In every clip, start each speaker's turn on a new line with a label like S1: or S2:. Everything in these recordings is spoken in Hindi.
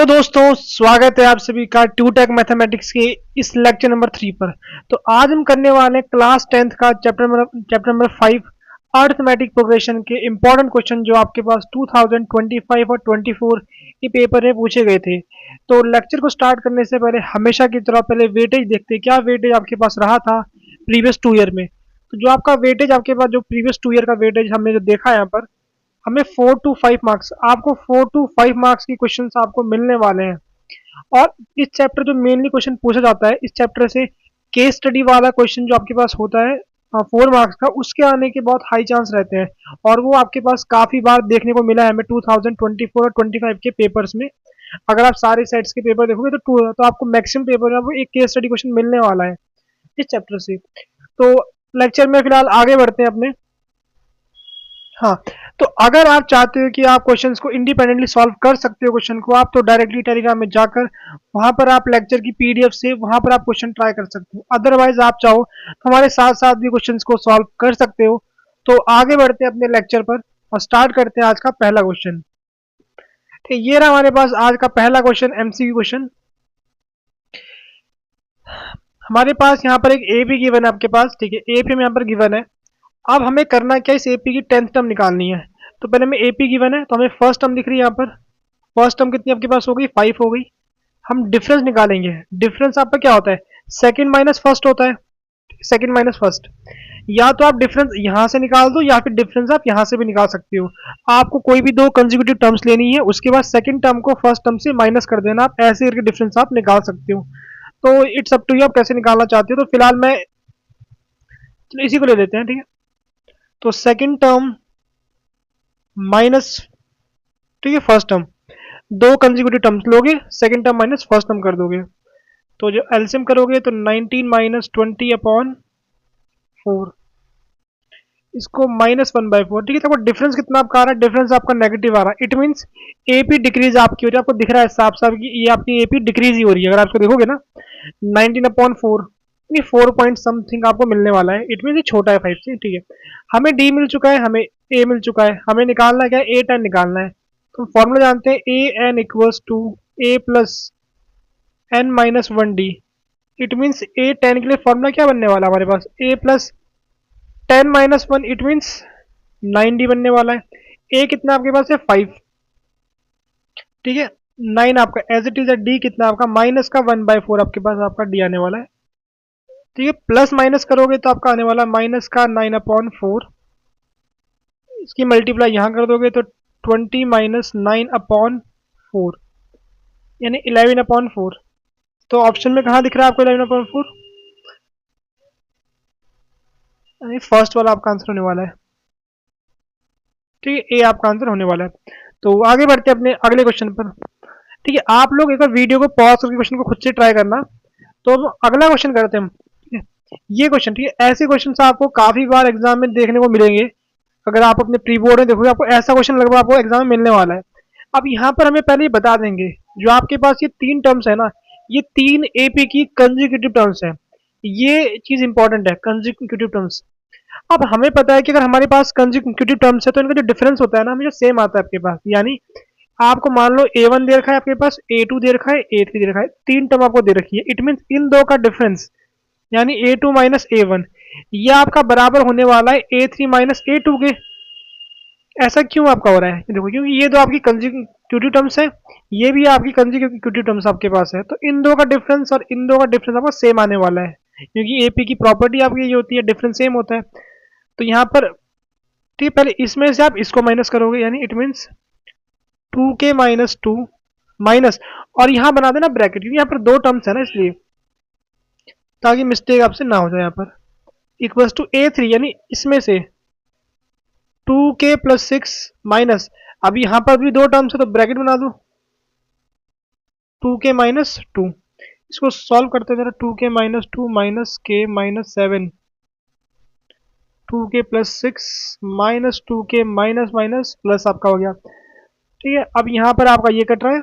S1: हेलो दोस्तों, स्वागत है आप सभी का ट्यूटेक मैथमेटिक्स के इस लेक्चर नंबर 3 पर। तो आज हम करने वाले हैं क्लास 10th का चैप्टर नंबर 5 अरिथमेटिक प्रोग्रेशन के इंपॉर्टेंट क्वेश्चन जो आपके पास 2025 और 24 के पेपर में पूछे गए थे। तो लेक्चर को स्टार्ट करने से पहले हमेशा की तरह पहले वेटेज देखते हैं, क्या वेटेज आपके पास रहा था प्रीवियस 2 ईयर में। तो जो आपका वेटेज आपके पास जो प्रीवियस 2 ईयर का वेटेज हमने जो देखा है यहाँ पर, हमें 4 to 5 मार्क्स, आपको 4 to 5 मार्क्स की क्वेश्चन आपको मिलने वाले हैं। और इस चैप्टर जो मेनली क्वेश्चन पूछा जाता है इस चैप्टर से, केस स्टडी वाला क्वेश्चन जो आपके पास होता है 4 मार्क्स का, उसके आने के बहुत हाई चांस रहते हैं। और वो आपके पास काफी बार देखने को मिला है हमें 2024 और 25 के पेपर्स में। अगर आप सारे सेट्स के पेपर देखोगे तो आपको मैक्सिमम पेपर में आपको एक केस स्टडी क्वेश्चन मिलने वाला है इस चैप्टर से। तो लेक्चर में फिलहाल आगे बढ़ते हैं अपने। हाँ, तो अगर आप चाहते हो कि आप क्वेश्चंस को इंडिपेंडेंटली सॉल्व कर सकते हो क्वेश्चन को, आप तो डायरेक्टली टेलीग्राम में जाकर वहां पर आप लेक्चर की पीडीएफ से वहां पर आप क्वेश्चन ट्राई कर सकते हो। अदरवाइज आप चाहो तो हमारे साथ साथ भी क्वेश्चंस को सॉल्व कर सकते हो। तो आगे बढ़ते हैं अपने लेक्चर पर और स्टार्ट करते हैं आज का पहला क्वेश्चन। ठीक, ये रहा हमारे पास आज का पहला क्वेश्चन, एमसीक्यू क्वेश्चन। हमारे पास यहाँ पर एक एपी गिवन है आपके पास, ठीक है, एपी में यहाँ पर गिवन है। अब हमें करना क्या है, इस एपी की 10th टर्म निकालनी है। तो पहले हमें एपी गिवन है, तो हमें फर्स्ट टर्म दिख रही है यहाँ पर। फर्स्ट टर्म कितनी आपके पास हो गई, 5 हो गई। हम डिफरेंस निकालेंगे। डिफरेंस आपका क्या होता है, सेकंड माइनस फर्स्ट होता है। सेकंड माइनस फर्स्ट, या तो आप डिफरेंस यहाँ से निकाल दो या फिर डिफरेंस आप यहाँ से भी निकाल सकते हो। आपको कोई भी दो कंसेक्यूटिव टर्म्स लेनी है, उसके बाद सेकंड टर्म को फर्स्ट टर्म से माइनस कर देना, आप ऐसे करके डिफरेंस आप निकाल सकते हो। तो इट्स अप टू यू आप कैसे निकालना चाहते हो। तो फिलहाल मैं, चलो इसी को ले लेते हैं, ठीक है। तो सेकंड टर्म माइनस, ठीक है, फर्स्ट टर्म, दो कंसेक्यूटिव टर्म्स लोगे, second term minus first term कर दोगे। तो जो एलसीएम करोगे तो 19 माइनस 20/4, इसको -1/4, ठीक है। तो डिफरेंस कितना आपका आ रहा है, डिफरेंस आपका नेगेटिव आ रहा है। इट मीन्स एपी डिक्रीज आपकी हो रही है, आपको दिख रहा है साफ साफ कि ये आपकी एपी डिक्रीज ही हो रही है। अगर आप इसको देखोगे ना, 19/4, 4 पॉइंट समथिंग आपको मिलने वाला है। इट मीन ये छोटा है 5 से, ठीक है। हमें डी मिल चुका है, हमें ए मिल चुका है, हमें निकालना क्या है, ए 10 निकालना है। तो फॉर्मूला जानते हैं, A N equals to A plus N minus 1 D. It means A 10 के लिए फॉर्मूला क्या बनने वाला है हमारे पास, A plus 10 minus 1, it means 9 D बनने वाला है। ए कितना आपके पास है, 5, ठीक है। 9 आपका एज इट इज है, डी कितना आपका माइनस का 1/4 आपके पास आपका डी आने वाला है, ठीक है। प्लस माइनस करोगे तो आपका आने वाला माइनस का 9/4, इसकी मल्टीप्लाई यहाँ कर दोगे तो 20 माइनस 9/4 यानी 11/4। तो ऑप्शन में कहाँ दिख रहा है आपको 11/4, यानी फर्स्ट वाला आपका आंसर होने वाला है, ठीक है। ए आपका आंसर होने वाला है। तो आगे बढ़ते हैं अपने अगले क्वेश्चन पर, ठीक है। आप लोग एक बार वीडियो को पॉज करके क्वेश्चन को खुद से ट्राई करना। तो अब अगला क्वेश्चन करते हैं हम, ठीक है। ये क्वेश्चन, ठीक है, ऐसे क्वेश्चन आपको काफी बार एग्जाम में देखने को मिलेंगे। अगर आप अपने प्री बोर्ड में देखोगे आपको ऐसा क्वेश्चन लगभग आपको एग्जाम में मिलने वाला है। अब यहाँ पर हमें पहले ही बता देंगे, जो आपके पास ये 3 टर्म्स है ना, ये 3 एपी की कंसेक्यूटिव टर्म्स है। ये चीज इंपॉर्टेंट है, कंसेक्यूटिव टर्म्स। अब हमें पता है कि अगर हमारे पास कंसेक्यूटिव टर्म्स है तो इनका जो डिफरेंस होता है ना, हमेशा सेम आता है आपके पास। यानी आपको मान लो A1 दे रखा है आपके पास, A2 दे रखा है, A3 दे रखा है, 3 टर्म आपको दे रखी है। इट मीन्स इन दो का डिफरेंस यानी A2 माइनस A1, ये आपका बराबर होने वाला है A3 माइनस A2 के। ऐसा क्यों आपका हो रहा है, देखो, क्योंकि ये दो आपकी कंसेक्यूटिव टर्म्स है, ये भी आपकी कंसेक्यूटिव टर्म्स आपके पास है। तो इन दो का डिफरेंस और इन दो का डिफरेंस आपको सेम आने वाला है, क्योंकि एपी की प्रॉपर्टी आपकी ये होती है, डिफरेंस सेम होता है। तो यहाँ पर, ठीक है, पहले इसमें से आप इसको माइनस करोगे, यानी it means 2k minus 2 minus, और यहाँ बना देना ब्रैकेट, क्योंकि यहाँ पर दो टर्म्स है ना, इसलिए ताकि मिस्टेक आपसे ना हो जाए। यहाँ पर इक्वल्स टू A3, यानी इसमें से 2k प्लस 6 माइनस, अब यहाँ पर भी दो टर्म्स है तो ब्रैकेट बना दो 2k माइनस 2। इसको सॉल्व करते जरा, 2k minus 2 minus k minus 7, 2k plus 6 minus 2k minus minus plus आपका हो गया, ठीक है। अब यहाँ पर आपका ये कट रहा है,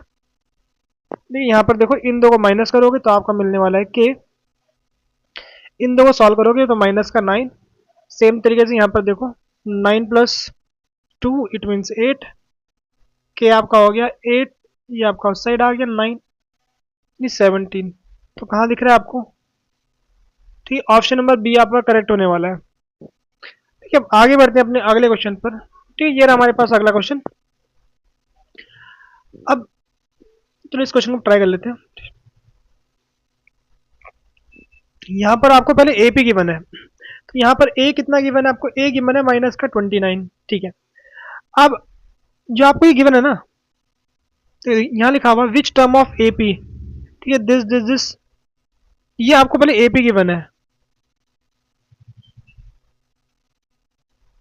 S1: नहीं, यहाँ पर देखो, इन दो को माइनस करोगे तो आपका मिलने वाला है k, इन दो को सॉल्व करोगे तो माइनस का 9। सेम तरीके से यहाँ पर देखो, 9 प्लस 2 इट मीन्स 8, k आपका हो गया 8 ये आपका उस साइड आ गया 9, ये 17। तो कहाँ दिख रहा है आपको? ठीक है, ऑप्शन नंबर बी आपका करेक्ट होने वाला है। ठीक है, अब आगे बढ़ते हैं अपने अगले क्वेश्चन पर। ठीक है, ये रहा हमारे पास अगला क्वेश्चन। अब चलो इस क्वेश्चन को ट्राई कर लेते हैं। यहाँ पर आपको पहले एपी गिवन है, तो यहाँ पर ए कितना गिवन है आपको? ए गिवन है माइनस का 29। ठीक है, अब जो आपको ये गिवन है ना, तो यहाँ लिखा हुआ विच टर्म ऑफ एपी। ठीक है, दिस ये आपको पहले एपी गिवन है,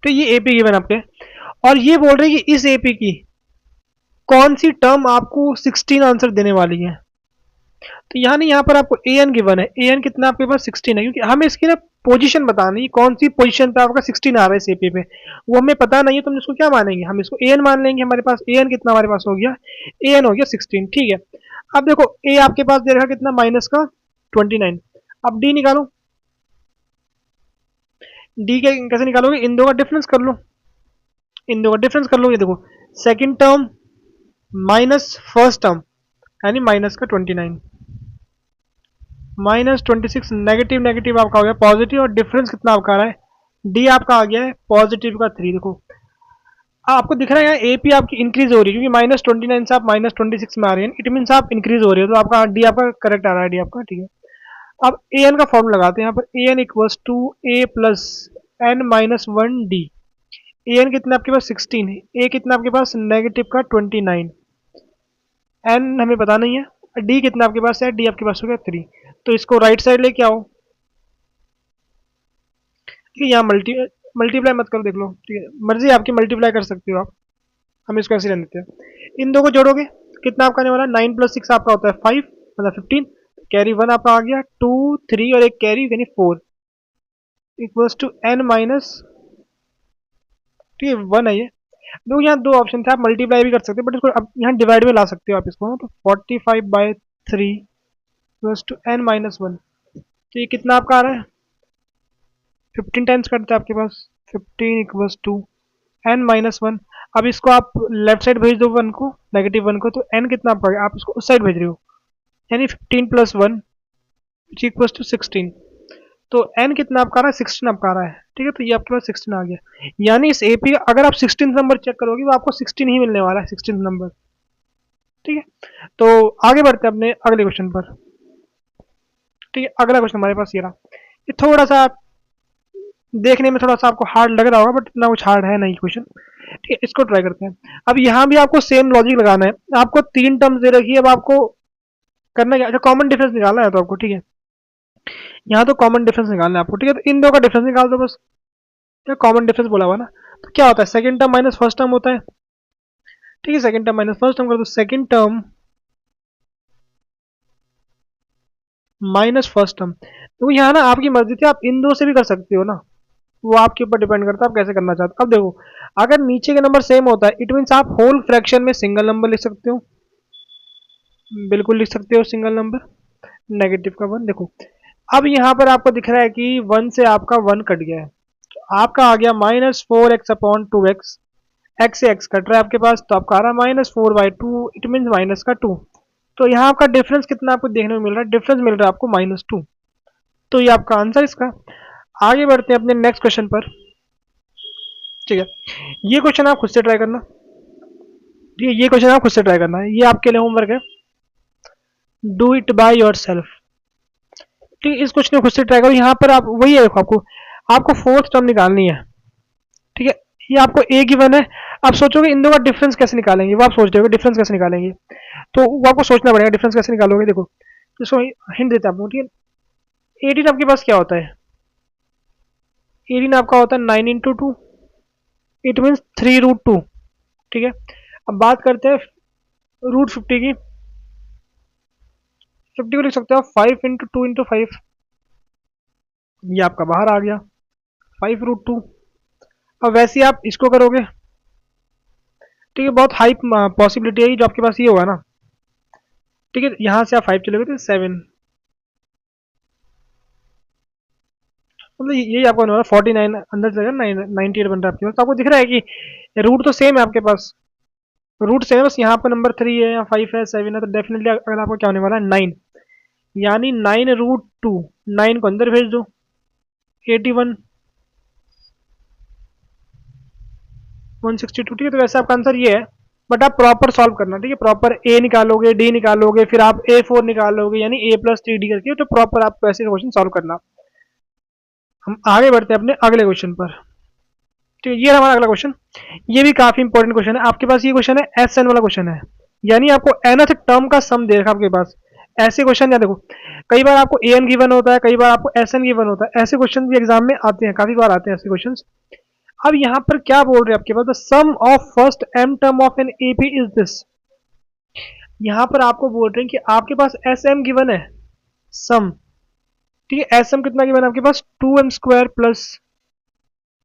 S1: तो ये एपी गिवन आपके, और ये बोल रहे हैं कि इस एपी की कौन सी टर्म आपको 16 आंसर देने वाली है। तो यहाँ नहीं, यहाँ पर आपको ए एन गिवन है, ए एन कितना आपके पास 16 है, क्योंकि हमें इसकी ना पोजीशन बतानी है, कौन सी पोजीशन पे आपका 16 आ रहा है सीपी पे, वो हमें पता नहीं है, तो हम इसको क्या मानेंगे? हम इसको ए एन मान लेंगे। हमारे पास ए एन कितना हमारे पास हो गया? ए एन हो गया 16। ठीक है, अब देखो ए आपके पास दे रखा कितना? माइनस का 29। अब डी निकालो। डी के कैसे निकालोगे? इन दो का डिफरेंस कर लो, इन दो का डिफरेंस कर लो। ये देखो, second term minus first term, यानी माइनस का 29, -26, नेगेटिव नेगेटिव आपका हो गया पॉजिटिव, और डिफरेंस कितना आपका आ रहा है? डी आपका आ गया है पॉजिटिव का 3। देखो आपको दिख रहा है यहाँ एपी आपकी इंक्रीज हो रही है, क्योंकि -29 से आप -26 में आ रहे हैं, इट मीन आप इंक्रीज हो रही है, तो आपका डी आपका करेक्ट आ रहा है, डी आपका। ठीक है, अब ए एन का फॉर्मूला लगाते हैं यहाँ पर। A N equals to A plus N minus one D. A N कितना आपके पास? 16 है, ए कितना आपके पास? नेगेटिव का 29, एन हमें पता नहीं है, डी कितना आपके पास है? डी आपके पास हो गया 3। तो इसको राइट साइड लेके आओ। ठीक है, यहाँ मल्टीप्लाई मत करो, देख लो। ठीक है, मर्जी आपकी, मल्टीप्लाई कर सकते हो आप, हम इसको ऐसे रहने देते हैं। इन दो को जोड़ोगे कितना आपका आने वाला है? 9 + 6 आपका होता है 5, मतलब 15। कैरी 1 आपका आ गया, 2 3 और एक कैरी यानी 4 इक्वल्स टू एन माइनस, ठीक है 1 है ये। देखो यहाँ दो ऑप्शन थे, आप मल्टीप्लाई भी कर सकते हो, बट इसको अब यहाँ डिवाइड में ला सकते हो आप इसको। तो 45/3 इक्वल्स टू एन माइनस 1। तो ये कितना आपका आ रहा है? 15 टाइम्स करते हैं आपके पास, 15 इक्वल्स टू एन माइनस 1। अब इसको आप लेफ्ट साइड भेज दो 1 को, नेगेटिव 1 को, तो एन कितना आपका? आप इसको उस साइड भेज रहे हो, यानी 15 + 1 विच इक्वल्स टू 16। तो एन कितना आपका आ रहा है? 16 आपका आ रहा है। ठीक है, तो ये आपके पास 16 आ गया, यानी इस एपी अगर आप 16 नंबर चेक करोगे तो आपको 16 ही मिलने वाला है, 16 नंबर। ठीक है, तो आगे बढ़ते हैं अपने अगले क्वेश्चन पर। ठीक है, अगला क्वेश्चन हमारे पास ये रहा। ये थोड़ा सा देखने में थोड़ा सा आपको हार्ड लग रहा होगा, बट इतना कुछ हार्ड है नहीं क्वेश्चन। ठीक है, इसको ट्राई करते हैं। अब यहाँ भी आपको सेम लॉजिक लगाना है। आपको 3 टर्म्स दे रखी है, अब आपको करना क्या? अच्छा, कॉमन डिफरेंस निकालना है तो आपको। ठीक है, यहाँ तो कॉमन डिफरेंस निकालना है आपको। ठीक है, तो इन दो का डिफरेंस निकाल दो बस। क्या कॉमन डिफरेंस बोला हुआ ना, तो क्या होता है? Second term minus first term होता है। ठीक है, second term minus first term कर दो, second term minus first term. तो यहाँ ना आपकी मर्जी थी, आप इन दो से भी कर सकते हो ना, वो आपके ऊपर डिपेंड करता है आप कैसे करना चाहते हो। अब देखो, अगर नीचे के नंबर सेम होता है, इट मीन्स आप होल फ्रैक्शन में सिंगल नंबर लिख सकते हो, बिल्कुल लिख सकते हो सिंगल नंबर, नेगेटिव का 1। देखो अब यहाँ पर आपको दिख रहा है कि 1 से आपका 1 कट गया है, तो आपका आ गया -4x/2x। एक्स से एक्स कट रहा है आपके पास, तो आपका आ रहा है -4/2, इट मीन माइनस का 2। तो यहाँ आपका डिफरेंस कितना आपको देखने को मिल रहा है? डिफरेंस मिल रहा है आपको -2। तो ये आपका आंसर इसका। आगे बढ़ते हैं अपने नेक्स्ट क्वेश्चन पर। ठीक है, ये क्वेश्चन आप खुद से ट्राई करना। ठीक है, ये क्वेश्चन आप खुद से ट्राई करना है, ये आपके लिए होमवर्क है, do it by your self. ठीक है, इस क्वेश्चन को खुद से ट्राई करो। यहाँ पर आप वही है, देखो आपको आपको फोर्थ टर्म निकालनी है। ठीक है, ये आपको ए गिवन है। आप सोचोगे इन दो का डिफरेंस कैसे निकालेंगे, वो आप सोच रहे हो डिफरेंस कैसे निकालेंगे, तो वो आपको सोचना पड़ेगा डिफरेंस कैसे निकालोगे। देखो इसको हिंट देते हैं आपको। ठीक है, 18 आपके पास क्या होता है? 18 आपका होता है 9 × 2, इट मीन्स 3√2। ठीक है, अब बात करते हैं √50 की। 50 को लिख सकते हो 5 × 2 × 5, ये आपका बाहर आ गया 5√2। अब वैसे ही आप इसको करोगे। ठीक है, बहुत हाई पॉसिबिलिटी है जो आपके पास ये होगा ना। ठीक है, यहाँ से आप 5 चलोगे तो 7, मतलब यही आपका होने वाला 49, अंदर से 98 बन रहा है आपके पास। तो आपको दिख रहा है कि रूट तो सेम है आपके पास। रूट सेम है, बस यहाँ पर नंबर 3 है या 5 है 7 है, तो डेफिनेटली अगर आपको क्या होने वाला है 9, यानी 9√2, 9 को अंदर भेज दो, 81 162, ठीक है। तो वैसे आपका आंसर ये है, बट आप प्रॉपर सॉल्व करना, ठीक है। प्रॉपर ए निकालोगे, डी निकालोगे, फिर आप A4 निकालोगे, यानी A+3D करके, तो प्रॉपर आप ऐसे क्वेश्चन सॉल्व करना। हम आगे बढ़ते हैं अपने अगले क्वेश्चन पर, ठीक है। ये हमारा अगला क्वेश्चन, ये भी काफी इंपॉर्टेंट क्वेश्चन है आपके पास। ये क्वेश्चन है SN वाला क्वेश्चन है, यानी आपको nth टर्म का सम दे रखा आपके पास। ऐसे क्वेश्चन या देखो, कई बार आपको AN गिवन होता है, कई बार आपको SN गिवन होता है, ऐसे क्वेश्चन भी एग्जाम में आते हैं, काफी बार आते हैं ऐसे क्वेश्चन। अब यहाँ पर क्या बोल रहे हैं आपके पास, the sum of first m term of an AP is this. यहाँ पर आपको बोल रहे हैं कि आपके पास SM गिवन है, सम, ठीक है। SM कितना गिवन है आपके पास, 2m² प्लस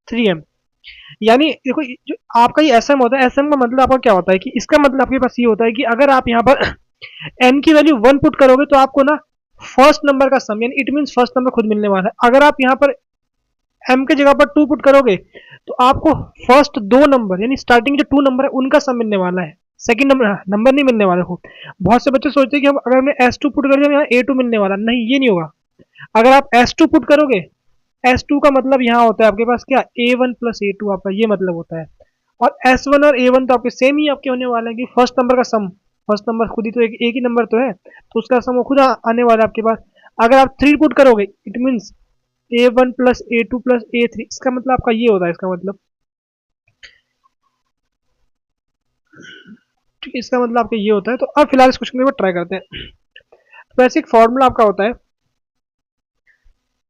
S1: 3m, यानी देखो जो आपका ये SM होता है, SM का मतलब आपका क्या होता है कि इसका मतलब आपके पास ये होता है कि अगर आप यहाँ पर n की वैल्यू 1 पुट करोगे तो आपको ना फर्स्ट नंबर का सम, यानी इट मीन फर्स्ट नंबर खुद मिलने वाला है। अगर आप यहाँ पर m के जगह पर 2 पुट करोगे तो आपको फर्स्ट दो नंबर, यानी स्टार्टिंग जो 2 नंबर है उनका सम मिलने वाला है, सेकंड नंबर नहीं मिलने वाला हो। बहुत से बच्चे सोचते हैं कि हम अगर हमने S2 पुट कर दिया यहाँ A2 मिलने वाला, नहीं, ये नहीं होगा। अगर आप S2 पुट करोगे, S2 का मतलब यहाँ होता है आपके पास क्या, A1 प्लस A2, आपका ये मतलब होता है। और S1 और A1 तो आपके सेम ही आपके होने वाले हैं कि फर्स्ट नंबर का सम, फर्स्ट नंबर खुद ही तो एक ही नंबर तो है, तो उसका सम वो खुद आने वाला है आपके पास। अगर आप 3 पुट करोगे, it means A1 plus A2 plus A3, इसका मतलब आपका ये होता है, इसका मतलब, ठीक है, इसका मतलब आपका ये होता है। तो अब फिलहाल इस क्वेश्चन को ट्राई करते हैं। तो वैसे एक फॉर्मूला आपका होता है,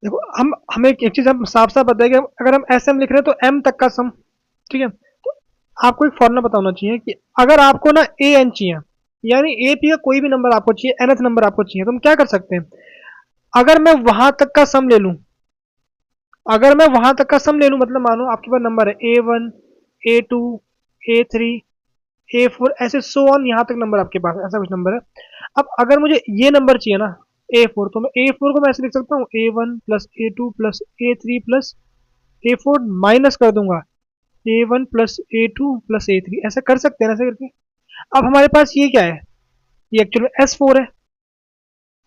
S1: देखो हम हमें एक चीज हम साफ साफ पता है कि अगर हम SM लिख रहे हैं तो M तक का सम, ठीक है। तो आपको एक फॉर्मूला पता होना चाहिए कि अगर आपको ना AN चाहिए, यानी AP का कोई भी नंबर आपको चाहिए, nth नंबर आपको चाहिए, तो हम क्या कर सकते हैं, अगर मैं वहां तक का सम ले लूं, अगर मैं वहां तक का सम ले लूं, मतलब मानो आपके पास नंबर है A1 A2 A3 A4, ऐसे सो ऑन, यहाँ तक नंबर आपके पास ऐसा कुछ नंबर है। अब अगर मुझे ये नंबर चाहिए ना A4, तो मैं A4 को मैं ऐसे लिख सकता हूँ A1 plus A2 plus A3 plus A4 minus कर दूंगा A1 plus A2 plus A3, ऐसा कर सकते हैं ना, ऐसे करके। अब हमारे पास ये क्या है, ये एक्चुअली S4 है,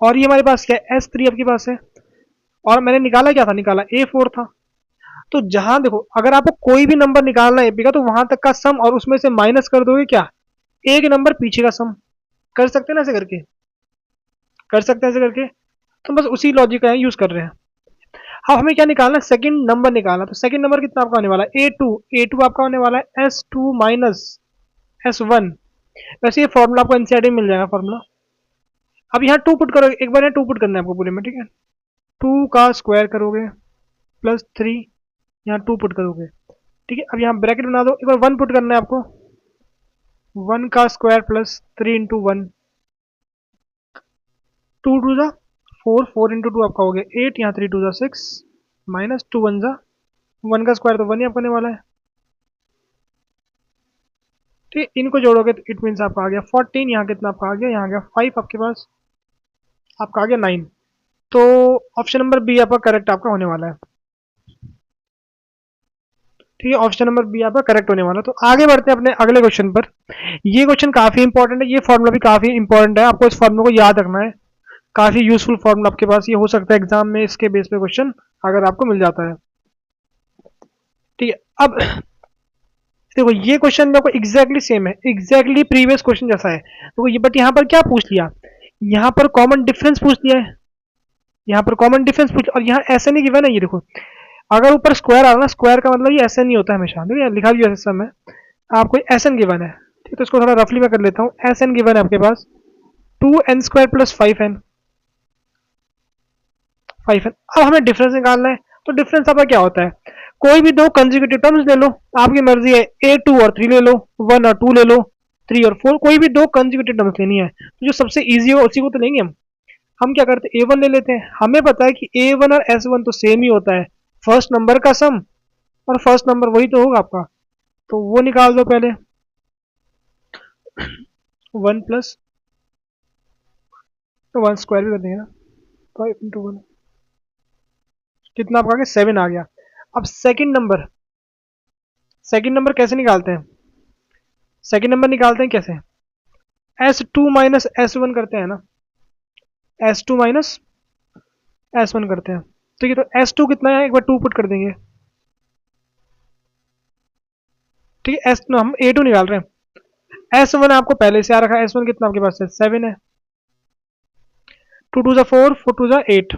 S1: और ये हमारे पास क्या है, S3 आपके पास है, और मैंने निकाला क्या था, निकाला A4 था। तो जहां देखो, अगर आपको कोई भी नंबर निकालना है एपी का, तो वहां तक का सम और उसमें से माइनस कर दोगे क्या, एक नंबर पीछे का सम। कर सकते हैं ना ऐसे करके, कर सकते हैं ऐसे करके। तो बस उसी लॉजिक का यूज कर रहे हैं। अब हमें क्या निकालना है, सेकंड नंबर निकालना। तो सेकंड नंबर कितना आपका होने वाला है, A2 आपका होने वाला है S2 माइनस S1। वैसे ये फॉर्मूला आपको एनसीईआरटी में मिल जाएगा फॉर्मूला। अब यहाँ 2 पुट करोगे, एक बार यहाँ 2 पुट करना है आपको पूरे में, ठीक है। 2 का स्क्वायर करोगे प्लस 3, यहाँ 2 पुट करोगे, ठीक है। अब यहाँ ब्रैकेट बना दो, एक बार 1 पुट करना है आपको, 1 का स्क्वायर प्लस 3 इंटू 1, 2 टू ज़ा 4, 4 इंटू 2 आपका हो गया 8, यहाँ 3 टू ज़ा 6, माइनस 2 1 ज़ा 1 का स्क्वायर तो 1 ही आपका होने वाला है, ठीक है। इनको जोड़ोगे तो इट मीन्स आपका आ गया 14, यहाँ कितना आपका आ गया, यहाँ आ गया 5 आपके पास, आपका आ गया 9। तो ऑप्शन नंबर बी आपका करेक्ट आपका होने वाला है, ठीक है। ऑप्शन नंबर बी आपका करेक्ट होने वाला है। तो आगे बढ़ते हैं अपने अगले क्वेश्चन पर। ये क्वेश्चन काफी इंपॉर्टेंट है, ये फॉर्मूला भी काफी इंपॉर्टेंट है, आपको इस फॉर्मूला को याद रखना है। काफी यूजफुल फॉर्मूला आपके पास ये हो सकता है एग्जाम में, इसके बेस पे क्वेश्चन अगर आपको मिल जाता है, ठीक है। अब देखो ये क्वेश्चन देखो एग्जैक्टली सेम है, एग्जैक्टली प्रीवियस क्वेश्चन जैसा है, तो ये, बट यहाँ पर क्या पूछ लिया, यहाँ पर कॉमन डिफरेंस पूछ लिया है, यहाँ पर कॉमन डिफरेंस पूछ, और यहाँ ऐसा नहीं गिवन है। ये देखो, अगर ऊपर स्क्वायर आ रहा ना, स्क्वायर का मतलब ये ऐसा नहीं होता है हमेशा, देखिए लिखा भी ऐसा है, आपको एस एन गिवन है, ठीक है। तो इसको थोड़ा रफली मैं कर लेता हूँ, एस एन गिवन है आपके पास 2n² प्लस 5n, 5n। अब हमें डिफरेंस निकालना है, तो डिफरेंस आपका क्या होता है, कोई भी दो कंजिक्यूटिव टर्म्स ले लो, आपकी मर्जी है, A2 और 3 ले लो, 1 और 2 ले लो, 3 और 4, कोई भी दो कंजिक्यूटिव टर्म्स लेनी है, तो जो सबसे इजी हो उसी को तो लेंगे हम क्या करते हैं, A1 ले लेते हैं। हमें पता है कि A1 और S1 तो सेम ही होता है, फर्स्ट नंबर का सम, और फर्स्ट नंबर वही तो होगा आपका, तो वो निकाल दो पहले, 1 प्लस, तो 1 स्क्वायर भी कर देंगे ना, 5 इंटू 1, कितना आपका आ गया, 7 आ गया। अब सेकंड नंबर, सेकंड नंबर कैसे निकालते हैं, सेकेंड नंबर निकालते हैं कैसे, S2 माइनस S1 करते हैं ना, S2 माइनस S1 करते हैं। ठीक है, तो S2 कितना है, एक बार 2 पुट कर देंगे। ठीक है, हम A2 निकाल रहे हैं। S1 आपको पहले से आ रखा है, S1 कितना आपके पास है, 7 है। 2 2 4, 4 2 8।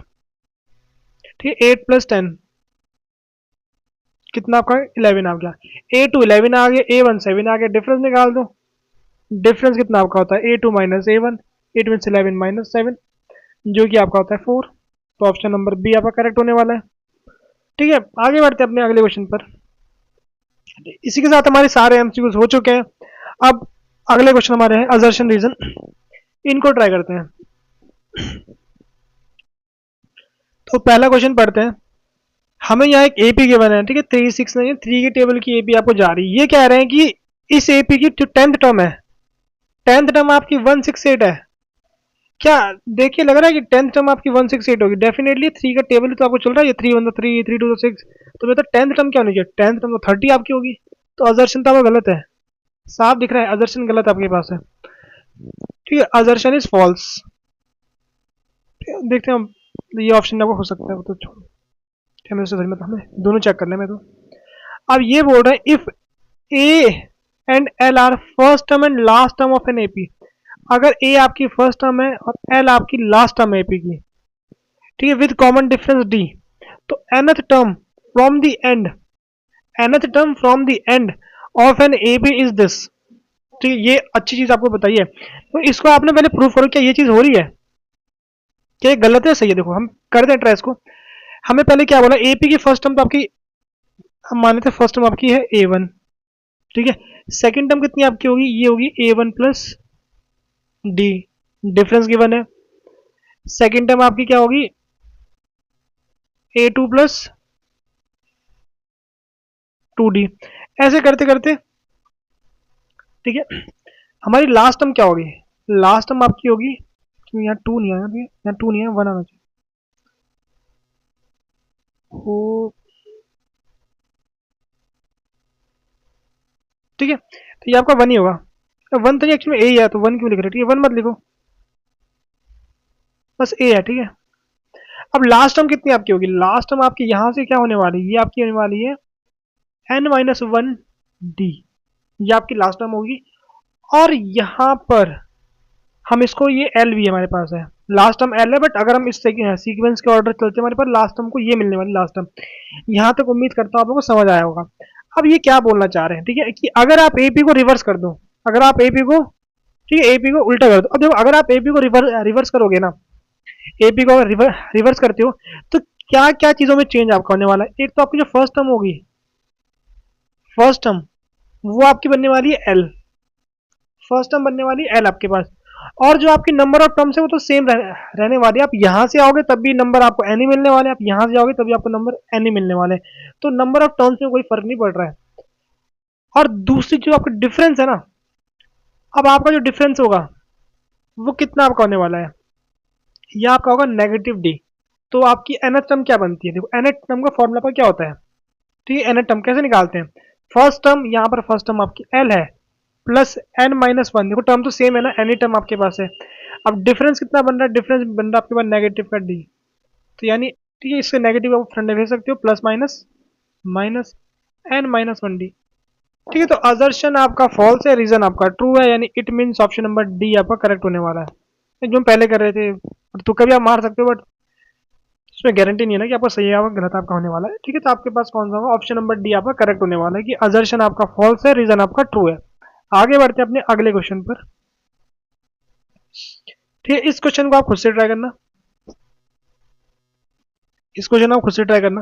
S1: ठीक है, 8 प्लस 10 कितना आपका 11 आ गया। A2 11 आ गया, A1 7 आ गया, डिफरेंस निकाल दो। डिफरेंस कितना आपका होता है, A2 minus A1, 8 means 11 minus 7, जो कि आपका होता है 4। तो ऑप्शन नंबर बी आपका करेक्ट होने वाला है। ठीक है, आगे बढ़ते हैं अपने अगले क्वेश्चन पर। इसी के साथ हमारे सारे एमसीक्यूज हो चुके हैं। अब अगले क्वेश्चन हमारे हैं असर्शन रीजन, इनको ट्राई करते हैं। तो पहला क्वेश्चन पढ़ते हैं। हमें यहाँ एक एपी गिवन है, ठीक है, 3 6 नहीं, 3 की टेबल की एपी आपको जा रही है। ये कह रहे हैं कि इस एपी की जो 10th टर्म है, 10th टर्म आपकी 168 है। क्या देखिए, लग रहा है कि 10th टर्म आपकी 168 होगी। डेफिनेटली 3 का टेबल तो आपको चल रहा है, ये 3 1 3 3 2 6, तो मैं तो 10th टर्म क्या होनी चाहिए, 10th टर्म तो 30 आपकी होगी। तो असर्शन तो आपका गलत है, साफ दिख रहा है असर्शन गलत आपके पास है। ठीक है, असर्शन इज फॉल्स। देखते हैं हम, ये ऑप्शन आपको हो सकता है, वो तो छोड़ो, हमें उससे मतलब हमें दोनों चेक करने में। तो अब ये बोल रहे हैं if A and L R first term and last term of an AP. अगर ए आपकी फर्स्ट टर्म है और एल आपकी लास्ट टर्म है एपी की, ठीक है, विद कॉमन डिफरेंस डी, तो nth term from the end, nth term from the end of an AP is this. ठीक है, ये अच्छी चीज आपको बताइए। तो इसको आपने पहले प्रूफ करो, क्या ये चीज हो रही है, क्या ये गलत है सही है। देखो हम करते हैं ट्राई इसको। हमें पहले क्या बोला, एपी की फर्स्ट टर्म तो आपकी, हम माने थे फर्स्ट टर्म आपकी है A1। ठीक है, सेकंड टर्म कितनी आपकी होगी, ये होगी A1 plus D, difference given है। सेकंड टर्म आपकी क्या होगी, A2 प्लस 2D। ऐसे करते करते, ठीक है, हमारी लास्ट टर्म क्या होगी, लास्ट टर्म आपकी होगी, क्यों यहाँ 2 नहीं आया, यहाँ 2 नहीं है, 1 आना चाहिए। ओ ठीक है, तो ये आपका 1 ही होगा। 1 तो एक्चुअली ए ही है, तो 1 क्यों लिख रहे हो, ठीक है, 1 मत लिखो, बस ए है। ठीक है, अब लास्ट टर्म कितनी आपकी होगी, लास्ट टर्म आपकी यहां से क्या होने वाली है, ये आपकी होने वाली है n-1d, ये आपकी लास्ट टर्म होगी। और यहाँ पर हम इसको, ये एल भी हमारे पास है, लास्ट टर्म एल है, बट अगर हम इस सीक्वेंस के ऑर्डर चलते हैं, हमारे पास लास्ट टर्म को ये मिलने वाली लास्ट टर्म। यहाँ तक उम्मीद करता हूँ आप लोगों को समझ आया होगा। अब ये क्या बोलना चाह रहे हैं, ठीक है, कि अगर आप एपी को रिवर्स कर दो, अगर आप एपी को, ठीक है, एपी को उल्टा कर दो। अब देखो, अगर आप एपी को रिवर्स करोगे ना, एपी को रिवर्स करते हो, तो क्या क्या चीजों में चेंज आपका होने वाला है। एक तो आपकी जो फर्स्ट टर्म होगी, फर्स्ट टर्म वो आपकी बनने वाली है एल, फर्स्ट टर्म बनने वाली है एल आपके पास। और जो आपकी नंबर ऑफ टर्म्स है वो तो सेम रहने वाली है। आप यहां से आओगे तब भी नंबर आपको एन ही मिलने वाले, आप यहां से जाओगे तभी आपको नंबर एन ही मिलने वाले। तो नंबर ऑफ टर्म्स में कोई फर्क नहीं पड़ रहा है। और दूसरी जो आपका डिफरेंस है ना, अब आपका जो डिफरेंस होगा वो कितना आपका होने वाला है, ये आपका होगा नेगेटिव डी। तो आपकी nth टर्म क्या बनती है, देखो nth टर्म का फॉर्मूला पर क्या होता है, ठीक है, nth टर्म कैसे निकालते हैं, फर्स्ट टर्म, यहाँ पर फर्स्ट टर्म आपकी एल है, प्लस n-1। देखो टर्म तो सेम है ना, एनी टर्म आपके पास है। अब डिफरेंस कितना बन रहा है, डिफरेंस बन रहा है आपके पास नेगेटिव का डी। तो यानी ठीक है, इससे नेगेटिव आप फ्रंट में भेज सकते हो, प्लस माइनस माइनस n-1d। ठीक है, तो असर्शन आपका फॉल्स है, रीजन आपका ट्रू है, यानी it means option number D आपका करेक्ट होने वाला है। जो हम पहले कर रहे थे, तो कभी आप मार सकते हो, बट उसमें गारंटी नहीं है ना कि आपका सही है गलत आपका होने वाला है। ठीक है, तो आपके पास कौन सा होगा, ऑप्शन नंबर डी आपका करेक्ट होने वाला है कि असर्शन आपका फॉल्स है, रीजन आपका ट्रू है। आगे बढ़ते हैं अपने अगले क्वेश्चन पर। ठीक है, इस क्वेश्चन को आप खुद से ट्राई करना, इस क्वेश्चन आप खुद से ट्राई करना,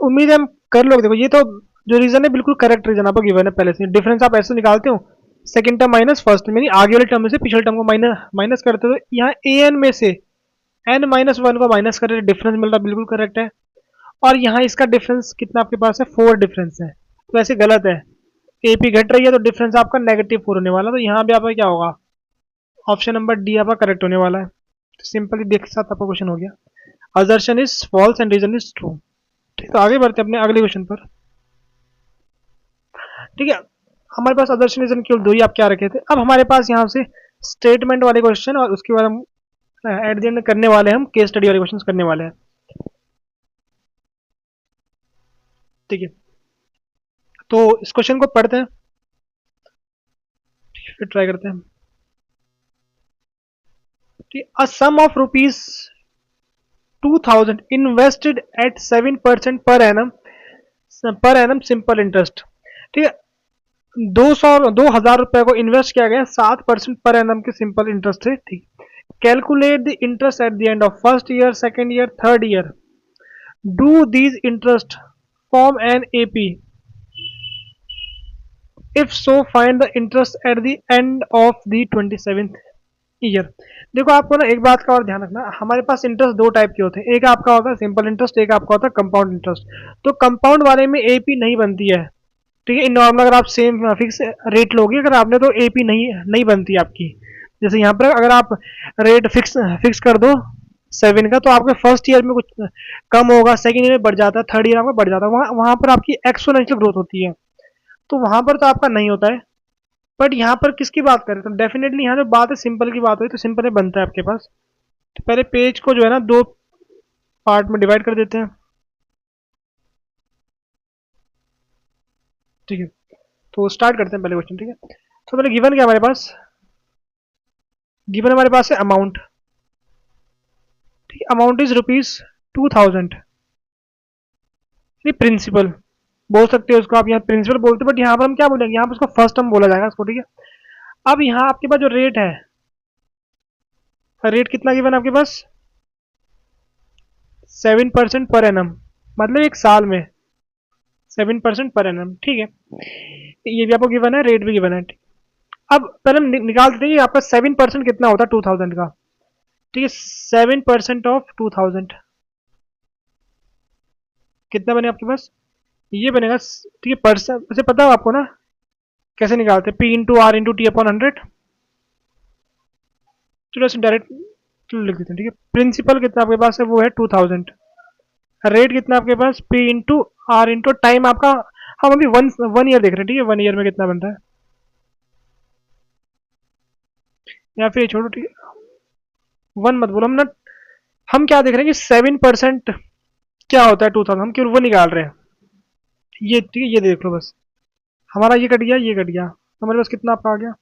S1: उम्मीद है हम कर लोगे। देखो ये तो जो रीजन है बिल्कुल करेक्ट रीजन आपको गिवन है पहले से। डिफरेंस आप ऐसे निकालते हो, second term minus first term, यानी आगे वाले टर्म में से पिछले टर्म को माइनस करते हो, यहाँ ए एन में से n-1 को माइनस कर रहे, डिफरेंस मिल रहा, बिल्कुल करेक्ट है। और यहाँ इसका डिफरेंस कितना आपके पास है, 4 डिफरेंस है, तो ऐसे गलत है। एपी घट रही है तो डिफरेंस आपका -4 होने वाला, तो यहाँ भी आपका क्या होगा, ऑप्शन नंबर डी आपका करेक्ट होने वाला है। तो सिंपली देख के साथ आपका क्वेश्चन हो गया, assertion is false and reason is true. ठीक है, तो आगे बढ़ते हैं अपने अगले क्वेश्चन पर। ठीक है, हमारे पास अदर्शन रीजन केवल दो ही आप क्या रखे थे। अब हमारे पास यहाँ से स्टेटमेंट वाले क्वेश्चन और उसके बाद हम एट द एंड करने वाले हैं, हम केस स्टडी वाले क्वेश्चन करने वाले हैं। ठीक है, तो इस क्वेश्चन को पढ़ते हैं, फिर ट्राई करते हैं। A sum of rupees 2000 invested at 7% per annum simple interest. ठीक है, 2000 रुपए को इन्वेस्ट किया गया 7% पर एनम के सिंपल इंटरेस्ट से। ठीक, calculate the interest at the end of first year, second year, third year. Do these interest form an AP? If so find the interest at the end of the 27th year. देखो आपको ना एक बात का और ध्यान रखना, हमारे पास इंटरेस्ट दो टाइप के होते हैं, एक आपका होता है सिंपल इंटरेस्ट, एक आपका होता है कंपाउंड इंटरेस्ट। तो कंपाउंड वाले में एपी नहीं बनती है। ठीक है, नॉर्मल अगर आप सेम फिक्स रेट लोगे अगर आपने तो एपी नहीं नहीं बनती आपकी। जैसे यहाँ पर अगर आप रेट फिक्स फिक्स कर दो 7 का, तो आपके फर्स्ट ईयर में कुछ कम होगा, सेकेंड ईयर में बढ़ जाता है, थर्ड ईयर में बढ़ जाता है, वहाँ वहाँ पर आपकी एक्सपोनेंशियल ग्रोथ होती है। तो वहां पर तो आपका नहीं होता है। बट यहाँ पर किसकी बात करें तो डेफिनेटली यहाँ जो बात है सिंपल की बात हुई तो सिंपल में बनता है आपके पास। तो पहले पेज को जो है ना दो पार्ट में डिवाइड कर देते हैं। ठीक है, तो स्टार्ट करते हैं पहले क्वेश्चन। ठीक है, तो पहले गिवन क्या हमारे पास, गिवन हमारे पास है अमाउंट। ठीक है, अमाउंट इज रुपीज 2000। प्रिंसिपल बोल सकते हो उसको आप, यहाँ प्रिंसिपल बोलते हैं, बट यहाँ पर हम क्या बोलेंगे, यहाँ पर उसको फर्स्ट टर्म बोला जाएगा उसको। ठीक है, अब यहाँ आपके पास जो रेट है, रेट कितना गिवन आपके पास 7% पर एनम, मतलब एक साल में 7% पर एनम। ठीक है, ये भी आपको गिवन है, रेट भी गिवन है। अब पहले हम निकाल देते हैं कि आपका 7% कितना होता है 2000 का। ठीक है, 7% ऑफ 2000 कितना बने आपके पास, ये बनेगा। ठीक है, परसेंट वैसे पता हो आपको ना कैसे निकालते हैं, P into R into T upon 100। चलो ऐसे डायरेक्ट लिख देते हैं। ठीक है, प्रिंसिपल कितना आपके पास है वो है 2000, रेट कितना आपके पास P into R into time आपका, हम अभी वन वन ईयर देख रहे हैं। ठीक है, 1 ईयर में कितना बनता है, या फिर छोड़ो। ठीक है, वन मत बोलो, हम ना हम क्या देख रहे हैं कि 7% क्या होता है 2000, हम केवल वो निकाल रहे हैं। ये ठीक है, ये देख लो बस, हमारा ये कट गया, ये कट गया, तो हमारे पास कितना आपका आ गया,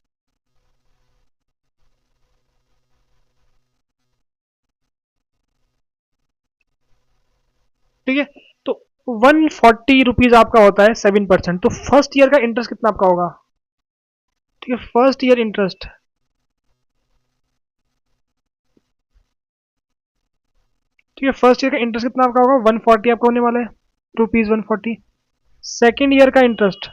S1: ठीक है। तो 140 रुपीज आपका होता है 7%, तो फर्स्ट ईयर का इंटरेस्ट कितना आपका होगा। ठीक है, फर्स्ट ईयर इंटरेस्ट, ठीक है, फर्स्ट ईयर का इंटरेस्ट कितना आपका होगा 140 आपका होने वाला है, रुपीज 140। सेकेंड ईयर का इंटरेस्ट,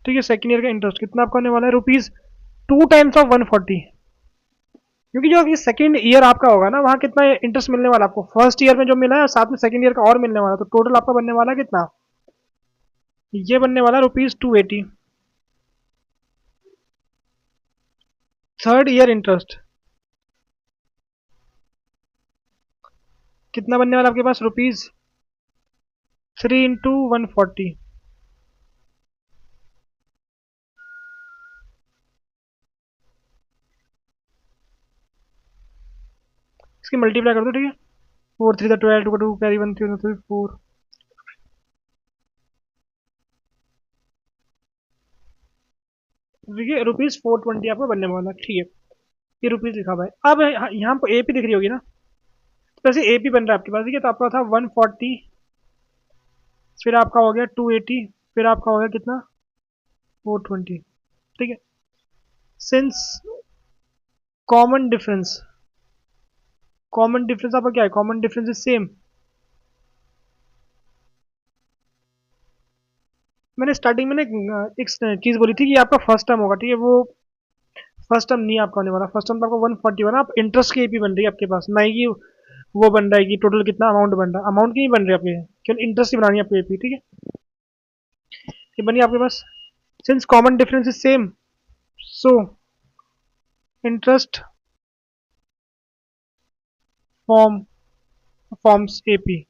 S1: ठीक है, सेकेंड ईयर का इंटरेस्ट कितना आपका होने वाला है रुपीज 2 टाइम्स ऑफ 140। क्योंकि जो ये सेकंड ईयर आपका होगा ना वहाँ कितना इंटरेस्ट मिलने वाला आपको, फर्स्ट ईयर में जो मिला है और साथ में सेकंड ईयर का और मिलने वाला, तो टोटल आपका बनने वाला है कितना, ये बनने वाला रुपीज 280। थर्ड ईयर इंटरेस्ट कितना बनने वाला आपके पास रुपीज 3 इंटू 140। इसकी मल्टीप्लाई कर दो। ठीक है, 4 3 12 2 कैरी 1 3 4, ठीक है, रुपीज 420 आपको बनने वाला। ठीक है, ये रुपीज लिखा हुआ है। अब यहाँ पर एपी दिख रही होगी ना, तो वैसे एपी बन रहा है आपके पास। ठीक है, तो आपका था 140, फिर आपका हो गया 280, फिर आपका हो गया कितना 420। ठीक है, since common difference, common difference आपका क्या है, कॉमन डिफरेंस इज सेम। मैंने स्टार्टिंग में ना एक चीज बोली थी कि आपका फर्स्ट टर्म होगा। ठीक है, वो फर्स्ट टर्म नहीं आपका होने वाला, फर्स्ट टर्म तो आपका 140 होना। आप इंटरेस्ट की एपी बन रही है आपके पास, ना ही कि वो बन रहा है कि टोटल कितना अमाउंट बन रहा है, अमाउंट की नहीं बन रही है आपके, केवल इंटरेस्ट की बनानी है आपको एपी। ठीक है, ये बनी आपके पास। Since common difference is same, so interest form forms AP.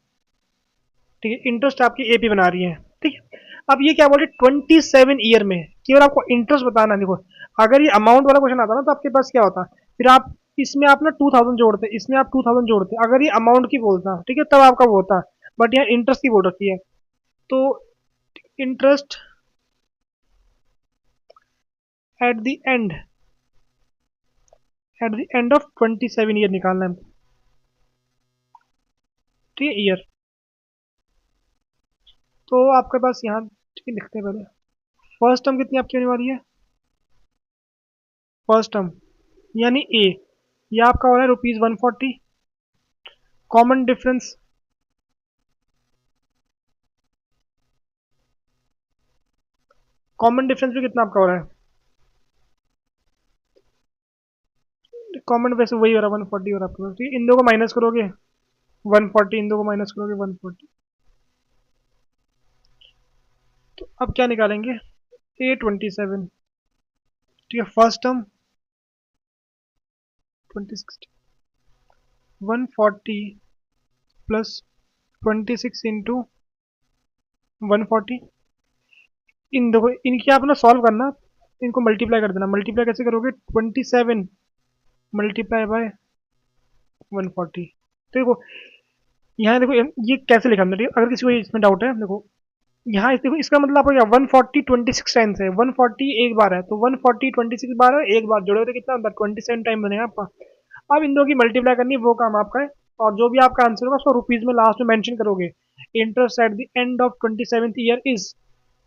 S1: ठीक है, इंटरेस्ट आपकी एपी बना रही है। ठीक है, अब ये क्या बोल रही है 27 ईयर में केवल आपको इंटरेस्ट बताना। देखो अगर ये अमाउंट वाला क्वेश्चन आता ना तो आपके पास क्या होता, फिर आप इसमें आप ना 2000 जोड़ते, इसमें आप 2000 जोड़ते, अगर ये अमाउंट की बोलता, ठीक है, तब आपका वो होता। बट यहाँ इंटरेस्ट की बोल रखी है, तो interest at the end, at the end of 27 year निकालना है। ठीक है, ईयर। तो आपके पास यहाँ, ठीक है, लिखते हैं पहले फर्स्ट टर्म कितनी आपकी होने वाली है। फर्स्ट टर्म यानी ए, ये आपका हो रहा है ₹140। कॉमन डिफरेंस, कॉमन डिफरेंस भी कितना आपका हो रहा है, कॉमन वैसे वही हो रहा है 140 हो रहा है आपके पास। ठीक है, इन दो को माइनस करोगे 140, इन दो को माइनस करोगे 140। तो अब क्या निकालेंगे, A27। ठीक है, फर्स्ट टर्म 2060, 140 प्लस 26 इंटू 140। इन देखो इनकी आप ना सॉल्व करना, इनको मल्टीप्लाई कर देना। मल्टीप्लाई कैसे करोगे, 27 मल्टीप्लाई बाय 140। तो देखो यहाँ देखो ये कैसे लिखा हमने, ठीक है? अगर किसी को इसमें डाउट है देखो, यहाँ देखो इसका मतलब आपको क्या 140 26 टाइम्स है, 140 एक बार है, तो 140 26 बार है, एक बार जोड़ोगे तो कितना होता है 27 टाइम बनेगा आपका। अब इन दो की मल्टीप्लाई करनी है, वो काम आपका है। और जो भी आपका आंसर होगा उसको रुपीज में लास्ट में मेंशन करोगे। Interest at the end of 27th year is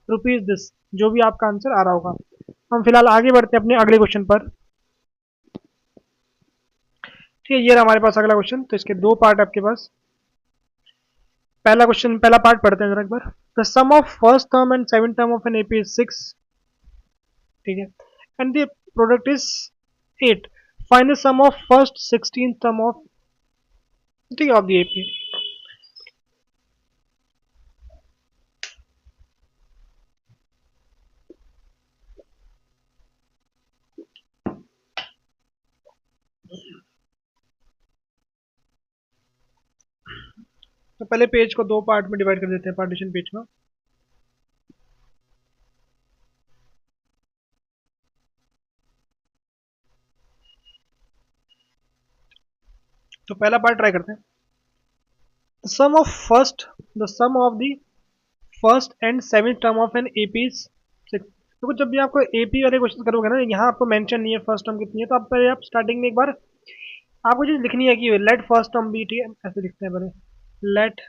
S1: rupees this, जो भी आपका आंसर आ रहा होगा। हम फिलहाल आगे बढ़ते हैं अपने अगले क्वेश्चन पर। ठीक है, ये रहा हमारे पास अगला क्वेश्चन। तो इसके दो पार्ट आपके पास। पहला क्वेश्चन, पहला पार्ट पढ़ते हैं जरा एक बार। The sum of first term and seven term of an AP is 6। ठीक है, and the product is 8। Find the sum of first 16 term of, ठीक है, ऑफ द एपी। तो पहले पेज को दो पार्ट में डिवाइड कर देते हैं, पार्टीशन पेज को। तो पहला पार्ट ट्राई करते हैं। Sum of first, the sum of the first and seventh term of an AP is 6। देखो जब भी आपको एपी वाले क्वेश्चन करोगे ना, यहाँ आपको मेंशन नहीं है फर्स्ट टर्म कितनी है, तो आप पहले आप स्टार्टिंग में एक बार आपको चीज लिखनी है कि लेट फर्स्ट टर्म बी, ठीक है, ऐसे लिखते हैं पहले, let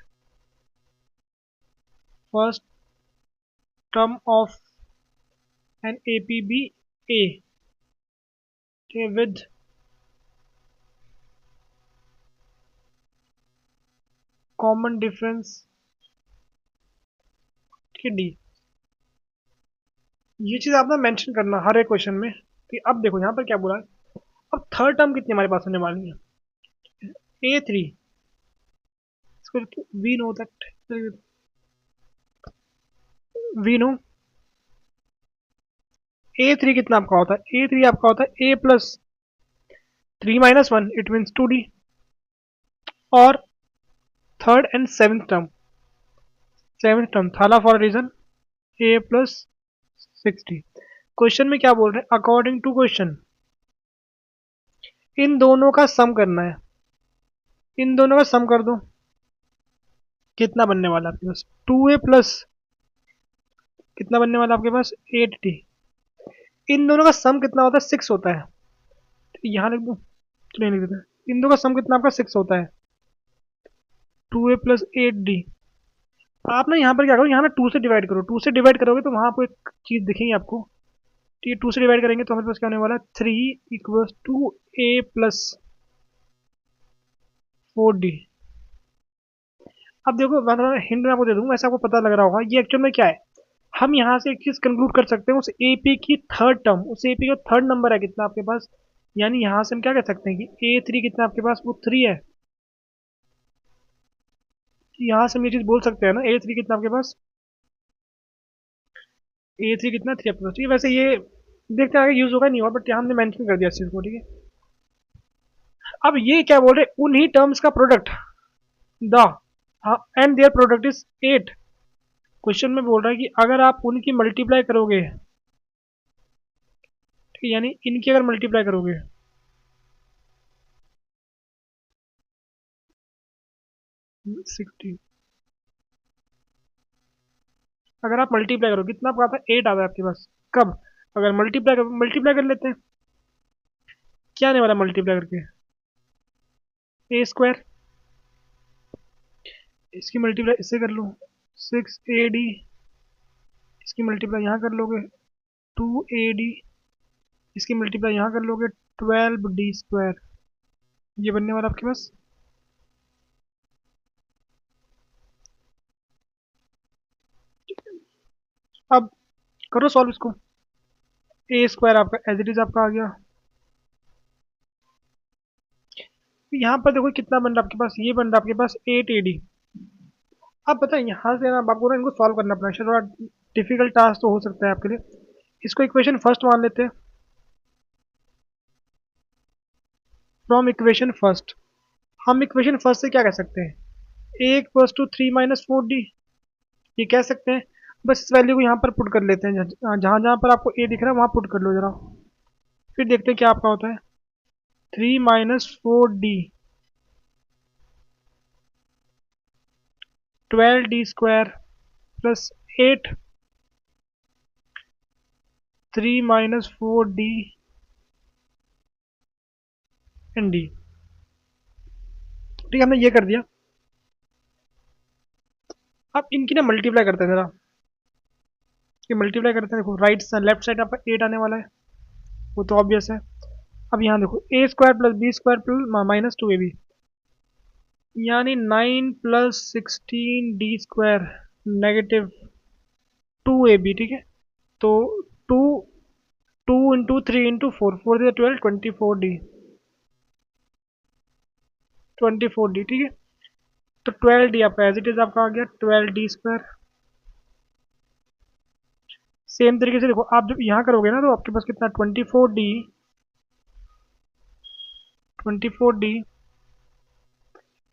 S1: first term of an AP be A, ठीक है, विद कॉमन डिफरेंस, ठीक है, डी। ये चीज आप ना मेंशन करना हर एक क्वेश्चन में। ठीक है, अब देखो यहाँ पर क्या बोला है। अब थर्ड टर्म कितनी हमारे पास होने वाली है, A3। इसको we know that, we know A3 कितना आपका होता है, A3 आपका होता है A plus 3 - 1, it means 2D। और third and seventh term, seventh term थाला for region A plus 60। Question में क्या बोल रहे हैं, अकॉर्डिंग टू क्वेश्चन इन दोनों का सम करना है। इन दोनों का सम कर दो, कितना बनने वाला है आपके पास, 2A प्लस कितना बनने वाला है आपके पास 8D। इन दोनों का सम कितना होता है, 6 होता है। यहाँ लिख दो, चलिए लिख देते हैं। इन दोनों का सम कितना आपका 6 होता है, 2A प्लस 8D। आप ना यहाँ पर क्या करो, यहाँ ना 2 से डिवाइड करो। 2 से डिवाइड करोगे तो वहाँ आपको एक चीज़ दिखेगी आपको। ठीक है, 2 से डिवाइड करेंगे तो हमारे पास क्या होने वाला है, 3 equals to A plus 4D। अब देखो मैं हिंट में आपको दे दूँ, वैसे आपको पता लग रहा होगा ये एक्चुअल में क्या है। हम यहाँ से एक चीज़ कंक्लूड कर सकते हैं, उस एपी की थर्ड टर्म, उस एपी का थर्ड नंबर है कितना आपके पास। यानी यहाँ से हम क्या कह सकते हैं कि A3 कितना आपके पास, वो 3 है। यहाँ से हम ये चीज़ बोल सकते हैं ना, A3 कितना आपके पास, A3 कितना 3 आपके पास। ठीक है, वैसे ये देखते हैं आगे यूज होगा नहीं होगा, बट यहाँ हमने मेंशन कर दिया इस चीज़ को। ठीक है, अब ये क्या बोल रहे हैं, उन्हीं टर्म्स का product the end their product is 8। Question में बोल रहा है कि अगर आप उनकी मल्टीप्लाई करोगे, ठीक है, यानी इनकी अगर मल्टीप्लाई करोगे 60, अगर आप मल्टीप्लाई करोगे कितना आपका आता है, 8 आता है आपके पास। कब? अगर मल्टीप्लाई कर लेते हैं, क्या आने वाला मल्टीप्लाई करके, ए स्क्वायर, इसकी मल्टीप्लाई इससे कर लो 6 AD, इसकी मल्टीप्लाई यहाँ कर लोगे 2 AD, इसकी मल्टीप्लाई यहाँ कर लोगे 12D स्क्वायर, ये बनने वाला आपके पास। अब करो सॉल्व इसको। ए स्क्वायर आपका एज इट इज आपका आ गया। यहाँ पर देखो कितना बन रहा है आपके पास, ये बन रहा है आपके पास 8 AD। अब पता है यहाँ से ना आपको ना इनको सॉल्व करना पड़ेगा, शायद थोड़ा डिफिकल्ट टास्क तो हो सकता है आपके लिए। इसको इक्वेशन फर्स्ट मान लेते हैं। फ्रॉम इक्वेशन फर्स्ट, हम इक्वेशन फर्स्ट से क्या कह सकते हैं, ए इक्वल्स टू 3 - 4D, ये कह सकते हैं। बस इस वैल्यू को यहाँ पर पुट कर लेते हैं, जहाँ जहाँ पर आपको ए दिख रहा है वहाँ पुट कर लो जरा, फिर देखते हैं क्या आपका होता है। 3 - 4D 12D square plus 8 3 - 4D and D. ठीक है, हमने ये कर दिया। अब इनकी ना मल्टीप्लाई करते हैं जरा, ये मल्टीप्लाई करते हैं। देखो राइट लेफ्ट साइड आपका 8 आने वाला है, वो तो ऑब्वियस है। अब यहाँ देखो a square plus b square plus -2AB, यानी 9 + 16D स्क्वायर -2AB, ठीक है। तो 2 2 × 3 × 4, 4 × 12 24D, ठीक है। तो 12D आपका एज इट इज आपका आ गया 12D स्क्वायर। सेम तरीके से देखो आप जब यहाँ करोगे ना तो आपके पास कितना 24D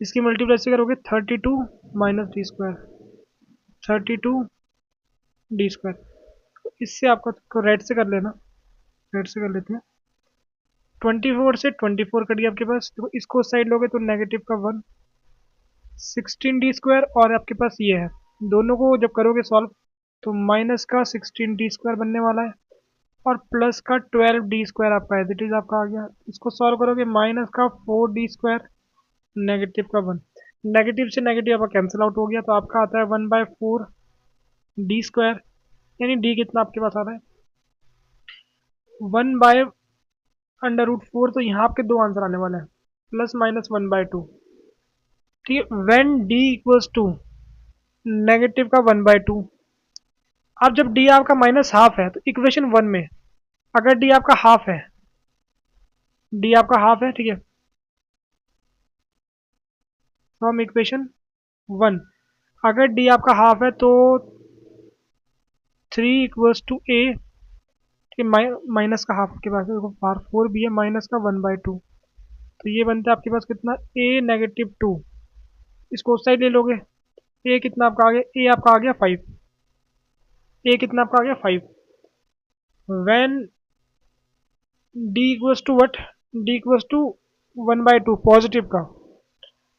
S1: इसकी मल्टीप्लाई से करोगे 32 - D स्क्वायर 32D स्क्वायर। इससे आपका रेड से कर लेना, रेड से कर लेते हैं। 24 से 24 कट गया आपके पास, देखो इसको साइड लोगे तो -1 16D स्क्वायर, और आपके पास ये है, दोनों को जब करोगे सॉल्व तो माइनस का 16D स्क्वायर बनने वाला है, और प्लस का 12D स्क्वायर आपका एज इट इज आपका आ गया। इसको सॉल्व करोगे माइनस का 4D स्क्वायर -1, नेगेटिव से नेगेटिव आपका कैंसिल आउट हो गया, तो आपका आता है 1/4D स्क्वायर, यानी डी कितना आपके पास आ रहा है 1/√4। तो यहाँ आपके दो आंसर आने वाले हैं, +- 1/2, ठीक है। When D equals to negative का 1/2। अब जब डी आपका -1/2 है तो इक्वेशन 1 में अगर डी आपका हाफ है, डी आपका हाफ है, ठीक है, फ्रॉम इक्वेशन 1 अगर डी आपका हाफ है तो 3 = A, ठीक है, माइनस का हाफ आपके पास है, देखो बार 4 भी है, माइनस का 1/2, तो ये बनता है आपके पास कितना A-2। इसको उस साइड ले लोगे, ए कितना आपका आ गया, ए आपका आ गया 5, ए कितना आपका आ गया 5। When D equals to what, D equals to 1/2 positive का,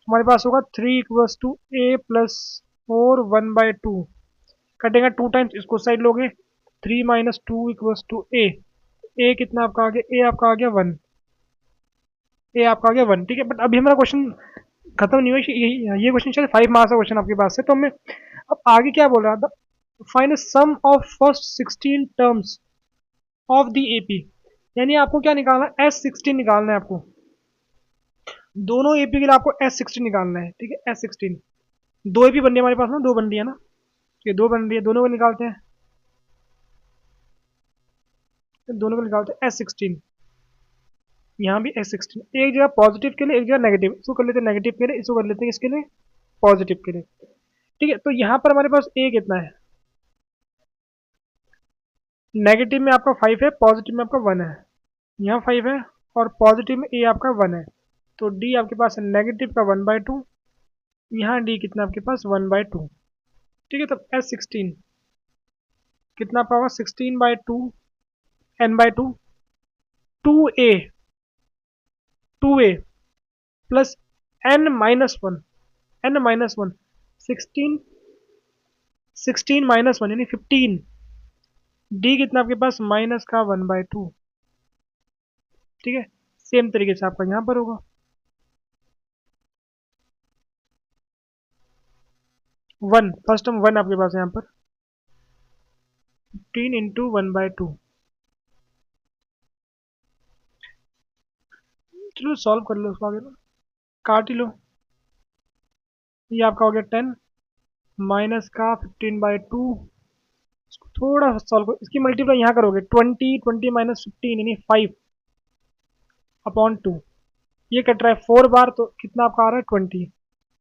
S1: हमारे पास होगा 3 = A + 4 कटेगा 2 टाइम्स, इसको साइड लोगे 3 - 2 = A, ए कितना आपका आ गया, ए आपका आ गया 1, ए आपका आ गया 1, ठीक है। बट अभी हमारा क्वेश्चन खत्म नहीं हुआ, ये क्वेश्चन शायद 5 मार्क्स का क्वेश्चन आपके पास है, तो हमें अब आगे क्या बोल रहा था, find sum of first 16 terms of the AP, यानी आपको क्या निकालना है, S16 निकालना है आपको, दोनों एपी के लिए आपको S16 निकालना है, ठीक है। S16 दो एपी बन रही है हमारे पास ना, दो बन रही है ना, ये दो बन रही है, दोनों को निकालते हैं, दोनों को निकालते हैं S16। यहाँ भी S16, एक जगह पॉजिटिव के लिए एक जगह नेगेटिव, इसको कर लेते हैं नेगेटिव के लिए, इसको कर लेते हैं इसके लिए पॉजिटिव के लिए, ठीक है। तो यहाँ पर हमारे पास ए कितना है, नेगेटिव में आपका 5 है, पॉजिटिव में आपका 1 है, यहाँ 5 है और पॉजिटिव में ए आपका 1 है, तो डी आपके पास है नेगेटिव का 1/2 यहाँ डी कितना आपके पास 1/2। ठीक है, तब S16 कितना आपका होगा 16/2 N/2 2A 2A plus N-1 N-1 16 16 - 1 यानी 15। डी कितना आपके पास माइनस का 1/2। ठीक है, सेम तरीके से आपका यहाँ पर होगा 1, फर्स्ट टर्म 1 आपके पास यहाँ पर 15 इंटू 1/2। चलो सॉल्व कर लो उसको आगे ना, काट ही लो। ये आपका हो गया 10 माइनस का 15/2। इसको थोड़ा सा सॉल्व करो, इसकी मल्टीप्लाई यहाँ करोगे 20 माइनस 15 यानी 5/2। ये कट रहा है 4 बार, तो कितना आपका आ रहा है 20।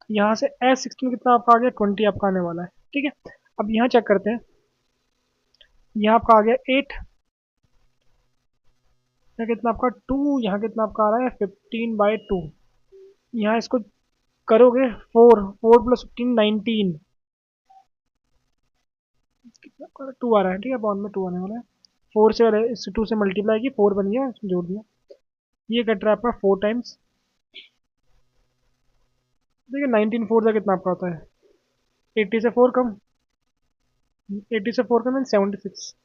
S1: यहाँ से S16 कितना आपका आ गया 20 आपका आने वाला है। ठीक है, अब यहाँ चेक करते हैं। यहाँ आपका आ गया 8, यहाँ कितना आपका 2, यहाँ कितना आपका आ रहा है 15/2। यहाँ इसको करोगे 4 प्लस 15 19, कितना आपका 2 आ रहा है। ठीक है, बॉन्ड में 2 आने वाला है। 4 से इस 2 से मल्टीप्लाई की 4 बन गया, इसमें जोड़ दिया। ये कट रहा है आपका 4 टाइम्स। देखिए 19 4 से कितना आपका होता है 80 से 4 कम, 80 से 4 कम 76।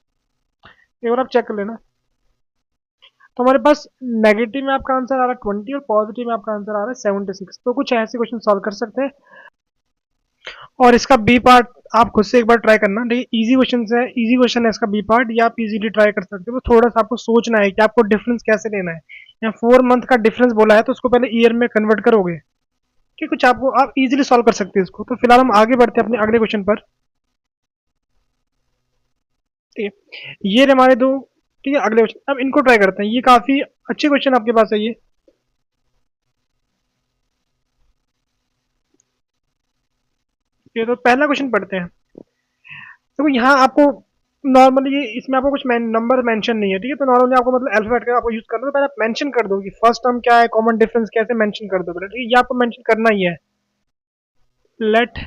S1: एक बार आप चेक कर लेना। तो हमारे पास नेगेटिव में आपका आंसर आ रहा है 20 और पॉजिटिव में आपका आंसर आ रहा है 76। तो कुछ ऐसे क्वेश्चन सॉल्व कर सकते हैं। और इसका बी पार्ट आप खुद से एक बार ट्राई करना। देखिए इजी क्वेश्चन है, इजी क्वेश्चन है इसका बी पार्ट, ये आप इजीली ट्राई कर सकते हो। तो थोड़ा सा आपको सोचना है कि आपको डिफरेंस कैसे लेना है। या 4 मंथ का डिफरेंस बोला है तो उसको पहले ईयर में कन्वर्ट करोगे कि कुछ आपको आप इजीली सॉल्व कर सकते हैं इसको। तो फिलहाल हम आगे बढ़ते हैं अपने अगले क्वेश्चन पर। ठीक है, ये रहे हमारे दो। ठीक है, अगले क्वेश्चन अब इनको ट्राई करते हैं। ये काफी अच्छे क्वेश्चन आपके पास है ये तो पहला क्वेश्चन पढ़ते हैं। देखो यहाँ आपको नॉर्मली इसमें आपको कुछ नंबर मेंशन नहीं है। ठीक है, तो नॉर्मली आपको मतलब अल्फाबेट का आपको यूज करना है। तो पहले आप मेंशन कर दो कि फर्स्ट टर्म क्या है, कॉमन डिफरेंस कैसे मेंशन कर दो पहले। ठीक है, ये आपको मेंशन करना ही है। Let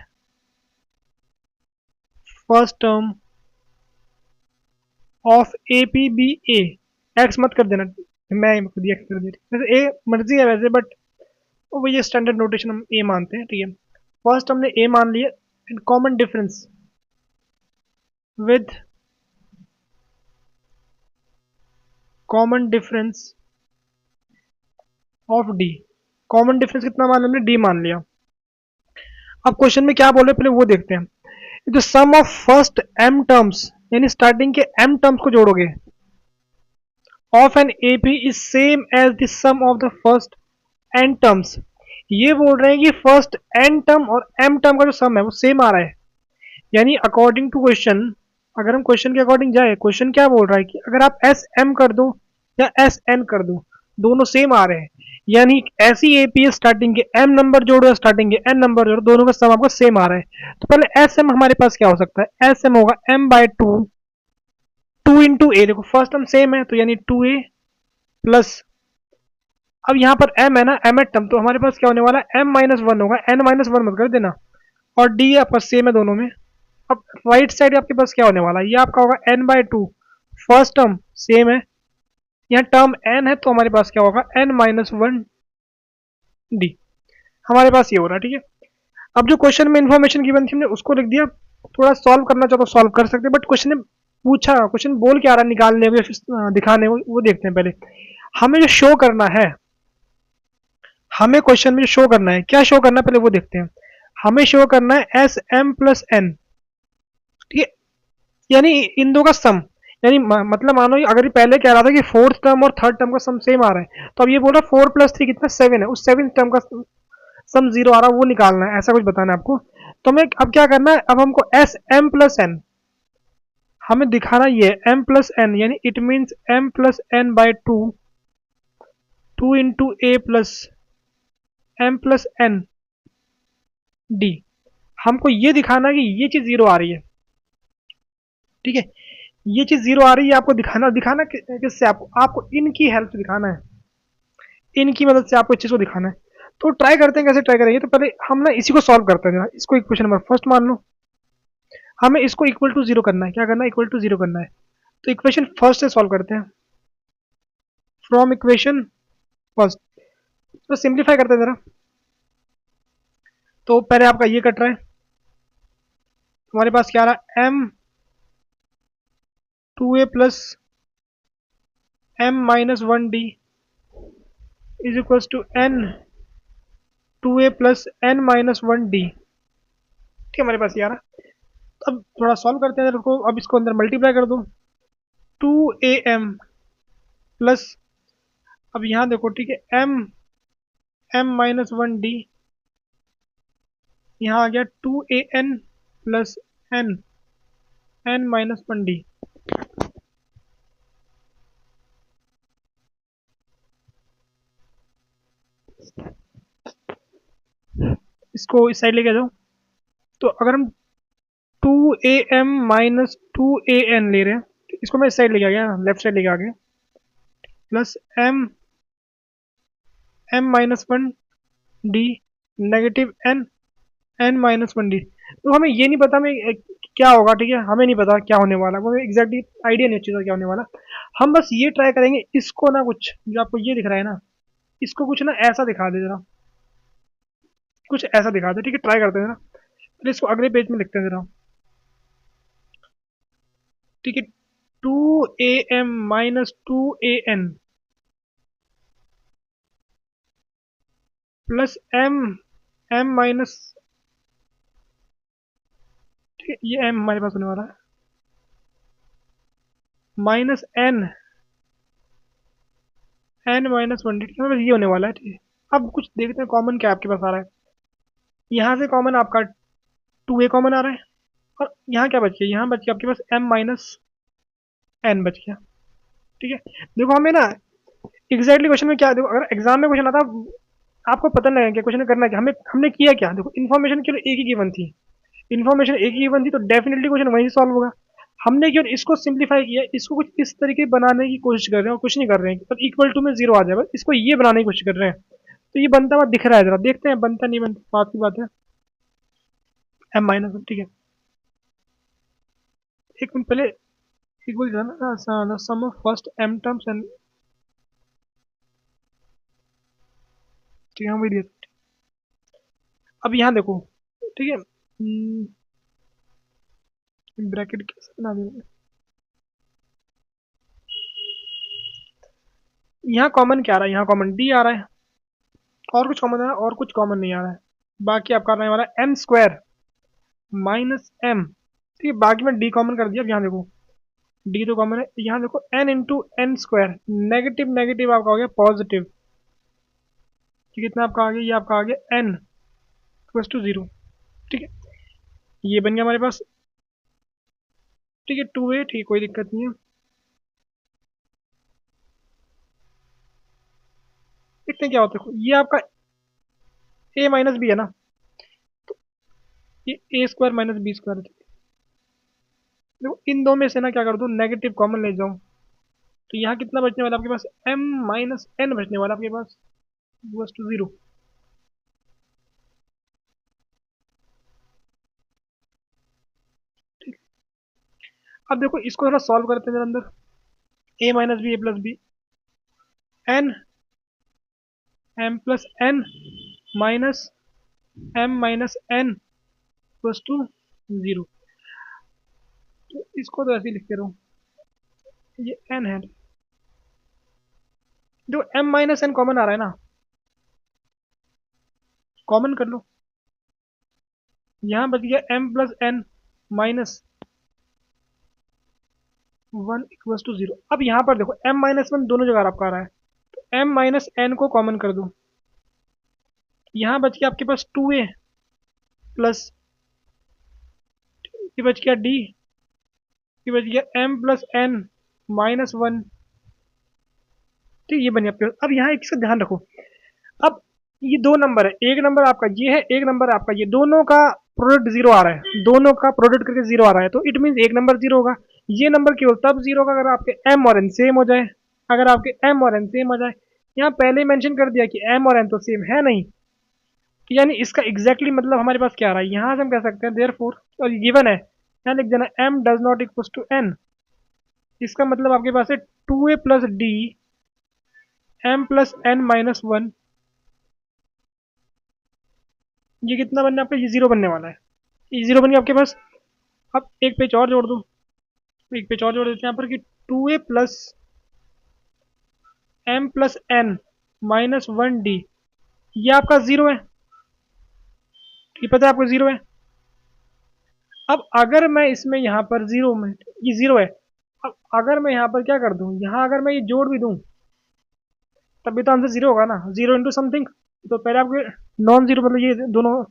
S1: first term of A P be A, X मत कर देना, मैं खुद ही एक्स कर दी। वैसे ए मर्जी है वैसे, बट वो ये स्टैंडर्ड नोटेशन हम ए मानते हैं। ठीक है, फर्स्ट हमने ए मान लिया and common difference with common difference of D. Common difference कितना मान लिया हमने, डी मान लिया। अब क्वेश्चन में क्या बोले पहले वो देखते हैं। जो sum of first m terms यानी स्टार्टिंग के एम टर्म्स को जोड़ोगे of an AP is same as the sum of the first n terms. ये बोल रहे हैं कि फर्स्ट एन टर्म और एम टर्म का जो सम है वो सेम आ रहा है। यानी अकॉर्डिंग टू क्वेश्चन, अगर हम क्वेश्चन के अकॉर्डिंग जाए, क्वेश्चन क्या बोल रहा है कि अगर आप एस एम कर दो या एस एन कर दो, दोनों सेम आ रहे हैं। यानी ऐसी एपी स्टार्टिंग के एम नंबर जोड़ो या स्टार्टिंग के एन नंबर जोड़ो, दोनों का सम आपको सेम आ रहा है। तो पहले एस एम हमारे पास क्या हो सकता है, एस एम होगा M/2 2 इंटू ए। देखो फर्स्ट टर्म सेम है तो यानी 2A प्लस, अब यहाँ पर m है ना, m एट टर्म, तो हमारे पास क्या होने वाला है M-1 होगा, n-1 मत कर देना। और d आपका सेम है दोनों में। अब राइट साइड आपके पास क्या होने वाला है, ये आपका होगा n/2, फर्स्ट टर्म सेम है, यहाँ टर्म n है तो हमारे पास क्या होगा n-1 d। हमारे पास ये हो रहा है। ठीक है, अब जो क्वेश्चन में इन्फॉर्मेशन गिवन थी हमने उसको लिख दिया। थोड़ा सॉल्व करना चाहो तो सॉल्व कर सकते हैं, बट क्वेश्चन ने पूछा, क्वेश्चन बोल के आ रहा है निकालने को या फिर दिखाने को, वो देखते हैं पहले। हमें जो शो करना है, हमें क्वेश्चन में जो शो करना है, क्या शो करना है पहले वो देखते हैं। हमें शो करना है एस एम प्लस एन। ठीक है, यानी इन दो का सम, यानी मतलब मानो अगर ये पहले कह रहा था कि फोर्थ टर्म और थर्ड टर्म का सम सेम आ रहा है, तो अब ये बोल रहा है 4 + 3 कितना 7 है, उस 7 टर्म का सम 0 आ रहा है, वो निकालना है, ऐसा कुछ बताना है आपको। तो हमें अब क्या करना है, अब हमको एस एम प्लस एन हमें दिखाना ये है m प्लस एन, यानी it means M+n/2 2 into A plus M+n D. हमको ये दिखाना है कि ये चीज 0 आ रही है। ठीक है, ये चीज 0 आ रही है, आपको दिखाना दिखाना किससे, आपको आपको इनकी हेल्प से दिखाना है, इनकी मदद से आपको इस चीज को दिखाना है। तो ट्राई करते हैं, कैसे ट्राई करेंगे, तो पहले हम ना इसी को सॉल्व करते हैं जरा। इसको इक्वेशन नंबर फर्स्ट मान लो, हमें इसको इक्वल टू जीरो करना है। क्या करना है? इक्वल टू जीरो करना है। तो इक्वेशन फर्स्ट से सॉल्व करते हैं, फ्रॉम इक्वेशन फर्स्ट। तो सिंप्लीफाई करते हैं जरा। तो पहले आपका ये कट रहा है, हमारे पास क्या आ रहा है, M two A plus M minus one D is equals to N two A plus N minus one D. ठीक है, हमारे पास ये आ रहा है। अब थोड़ा सॉल्व करते हैं इसको। अब इसको अंदर मल्टीप्लाई कर दो, टू ए एम प्लस, अब यहाँ देखो, ठीक है, M M minus one D, यहाँ आ गया two A N plus N N minus one D. इसको इस साइड लेके जाओ। तो अगर हम two A M minus two A N ले रहे हैं, तो इसको मैं इस साइड लेके आ गया, लेफ्ट साइड लेके आ गया, plus M M minus one D negative N N minus one D. तो हमें ये नहीं पता हमें क्या होगा, ठीक है, हमें नहीं पता क्या होने वाला, वो एग्जैक्टली आइडिया नहीं चाहिए क्या होने वाला। हम बस ये ट्राई करेंगे, इसको ना कुछ जो आपको ये दिख रहा है ना, इसको कुछ ना ऐसा दिखा दे जरा, कुछ ऐसा दिखा दे, ठीक है, ट्राई करते हैं जरा। फिर इसको अगले पेज में लिखते हैं जरा, ठीक है, two A M minus two A N plus M M minus, ठीक है, ये एम हमारे पास होने वाला है, minus n N minus one d, बस ये होने वाला है, ठीक है। अब कुछ देखते हैं कॉमन क्या आपके पास आ रहा है। यहाँ से कॉमन आपका टू ए कॉमन आ रहा है, और यहाँ क्या बच गया, यहाँ बच गया आपके पास एम माइनस एन बच गया, ठीक है। देखो हमें ना एग्जैक्टली क्वेश्चन में क्या, देखो अगर एग्जाम में क्वेश्चन आता आपको पता नहीं लगेगा क्वेश्चन करना क्या, हमें हमने किया क्या। देखो इन्फॉर्मेशन केवल एक ही गिवन थी, इन्फॉर्मेशन एक ही गिवन थी, तो डेफिनेटली क्वेश्चन वहीं सॉल्व होगा। हमने केवल इसको सिंप्लीफाई किया, इसको कुछ इस तरीके बनाने की कोशिश कर रहे हैं, और कुछ नहीं कर रहे हैं, पर इक्वल टू में जीरो आ जाए, बस इसको ये बनाने की कोशिश कर रहे हैं। तो ये बनता हुआ दिख रहा है, जरा देखते हैं बनता नहीं बनता, बात की बात है। एम माइनस, ठीक है, एक मिनट पहले इक्वल था ना, sum of first m terms and, ठीक है, हम भी दिए। अब यहाँ देखो, ठीक है, ब्रैकेट कैसे बना देंगे, यहाँ कॉमन क्या आ रहा है, यहाँ कॉमन डी आ रहा है, और कुछ कॉमन आ रहा है, और कुछ कॉमन नहीं आ रहा है। बाकी आपका आने वाला है एम स्क्वायर माइनस एम, ठीक है, बाकी में डी कॉमन कर दिया। अब यहाँ देखो डी तो कॉमन है, यहाँ देखो n into n square, negative negative आपका हो गया पॉजिटिव, ठीक है, कितना आपका आ गया, ये आपका आ गया एन इक्वल्स टू जीरो, ठीक है, ये बन गया हमारे पास, ठीक है, टू ए, ठीक है, कोई दिक्कत नहीं है। देखते हैं क्या होता है, ये आपका ए माइनस बी है ना, तो ये ए स्क्वायर माइनस बी स्क्वायर है। देखो इन दो में से ना क्या कर दो, नेगेटिव कॉमन ले जाओ, तो यहाँ कितना बचने वाला आपके पास, एम माइनस एन बचने वाला आपके पास, इक्वल्स टू जीरो। अब देखो इसको थोड़ा सॉल्व करते हैं अंदर, a minus b a plus b, n m plus N minus m minus n plus two zero. तो इसको तो ऐसे ही लिखते रहो, ये एन है, जो एम माइनस एन कॉमन आ रहा है ना, कॉमन कर लो, यहाँ बच गया m plus N minus one equals to zero. अब यहाँ पर देखो एम माइनस वन दोनों जगह आपका आ रहा है, तो एम माइनस एन को कॉमन कर दो, यहाँ बच गया आपके पास टू ए प्लस, ये बच गया डी, ये बच गया m plus N minus one, ठीक, ये बन गया आपके पास। अब यहाँ इसका ध्यान रखो, अब ये दो नंबर है, एक नंबर आपका ये है, एक नंबर आपका ये, दोनों का प्रोडक्ट जीरो आ रहा है, दोनों का प्रोडक्ट करके जीरो आ रहा है, तो इट मीन एक नंबर जीरो होगा। ये नंबर केवल तब जीरो होगा अगर आपके एम और एन सेम हो जाए, अगर आपके एम और एन सेम हो जाए। यहाँ पहले मेंशन कर दिया कि एम और एन तो सेम है नहीं, यानी इसका एग्जैक्टली मतलब हमारे पास क्या आ रहा है, यहाँ से हम कह सकते हैं देयरफॉर, और गिवन है यहाँ लिख देना m does not equal to n। इसका मतलब आपके पास है 2a plus d m plus n minus one. ये कितना बनना है आपका, ये जीरो बनने वाला है। ये जीरो बन गया आपके पास। अब एक पेज और जोड़ दो, एक पेज और जोड़ देते हैं यहाँ पर कि 2a plus m plus n minus one D, ये आपका जीरो है, ये पता है आपको जीरो है। अब अगर मैं इसमें यहाँ पर जीरो में, ये जीरो है, अब अगर मैं यहाँ पर क्या कर दूँ, यहाँ अगर मैं ये जोड़ भी दूँ तब भी तो आंसर जीरो होगा ना, जीरो इंटू समथिंग। तो पहले आपके नॉन जीरो मतलब ये दोनों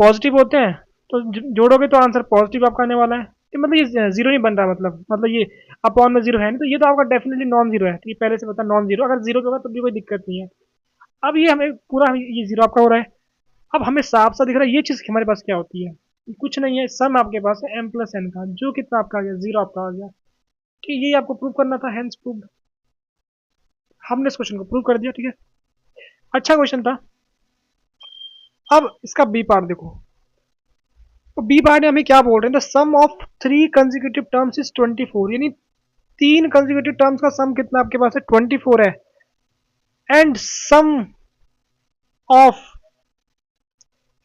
S1: पॉजिटिव होते हैं, तो जोड़ोगे तो आंसर पॉजिटिव आपका आने वाला है। तो मतलब ये जीरो नहीं बन रहा, मतलब ये अपॉन में जीरो है नहीं, तो ये तो आपका डेफिनेटली नॉन जीरो है। ठीक है, पहले से पता नॉन जीरो, अगर जीरो होगा तब भी कोई दिक्कत नहीं है। अब ये हमें पूरा ये जीरो आपका हो रहा है। अब हमें साफ सा दिख रहा है ये चीज़ हमारे पास क्या होती है, कुछ नहीं है, सम आपके पास है m प्लस n का, जो कितना आपका आ गया, जीरो आपका आ गया। ठीक है, ये आपको प्रूव करना था, हैंस प्रूव्ड। हमने इस क्वेश्चन को प्रूव कर दिया। ठीक है, अच्छा क्वेश्चन था। अब इसका बी पार्ट देखो, तो बी पार्ट में हमें क्या बोल रहे हैं, the sum of three consecutive terms is 24, यानी तीन कंसेक्यूटिव टर्म्स का सम कितना आपके पास है, 24 है। And sum of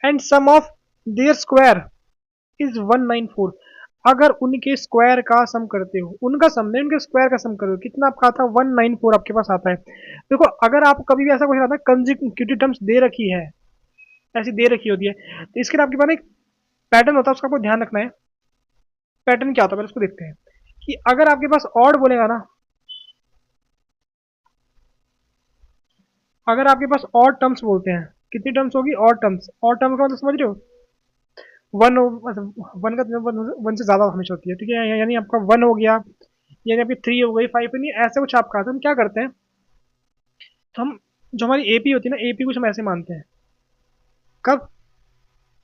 S1: and sum of their square is 194। अगर उनके स्क्वायर का सम करते हो, उनका सम नहीं, उनके स्क्वायर का सम करो, कितना आपका आता है, 194 आपके पास आता है। देखो अगर आप कभी भी ऐसा कुछ आता है कंसेक्यूटिव टर्म्स दे रखी है, ऐसी दे रखी होती है, तो इसके लिए आपके पास एक पैटर्न होता है, उसका आपको ध्यान रखना है। पैटर्न क्या होता है पहले उसको देखते हैं, कि अगर आपके पास ऑड बोलेगा ना, अगर आपके पास ऑड टर्म्स बोलते हैं, कितनी टर्म्स होगी, ऑड टर्म्स। ऑड टर्म्स का मतलब समझ रहे हो, वन, वन का वन से ज्यादा हमेशा होती है। ठीक है, यानी आपका वन हो गया, यानी आपकी थ्री हो गई, फाइव नहीं, ऐसे कुछ आपका, तो हम क्या करते हैं, तो हम जो हमारी एपी होती है ना, एपी कुछ हम ऐसे मानते हैं, कब,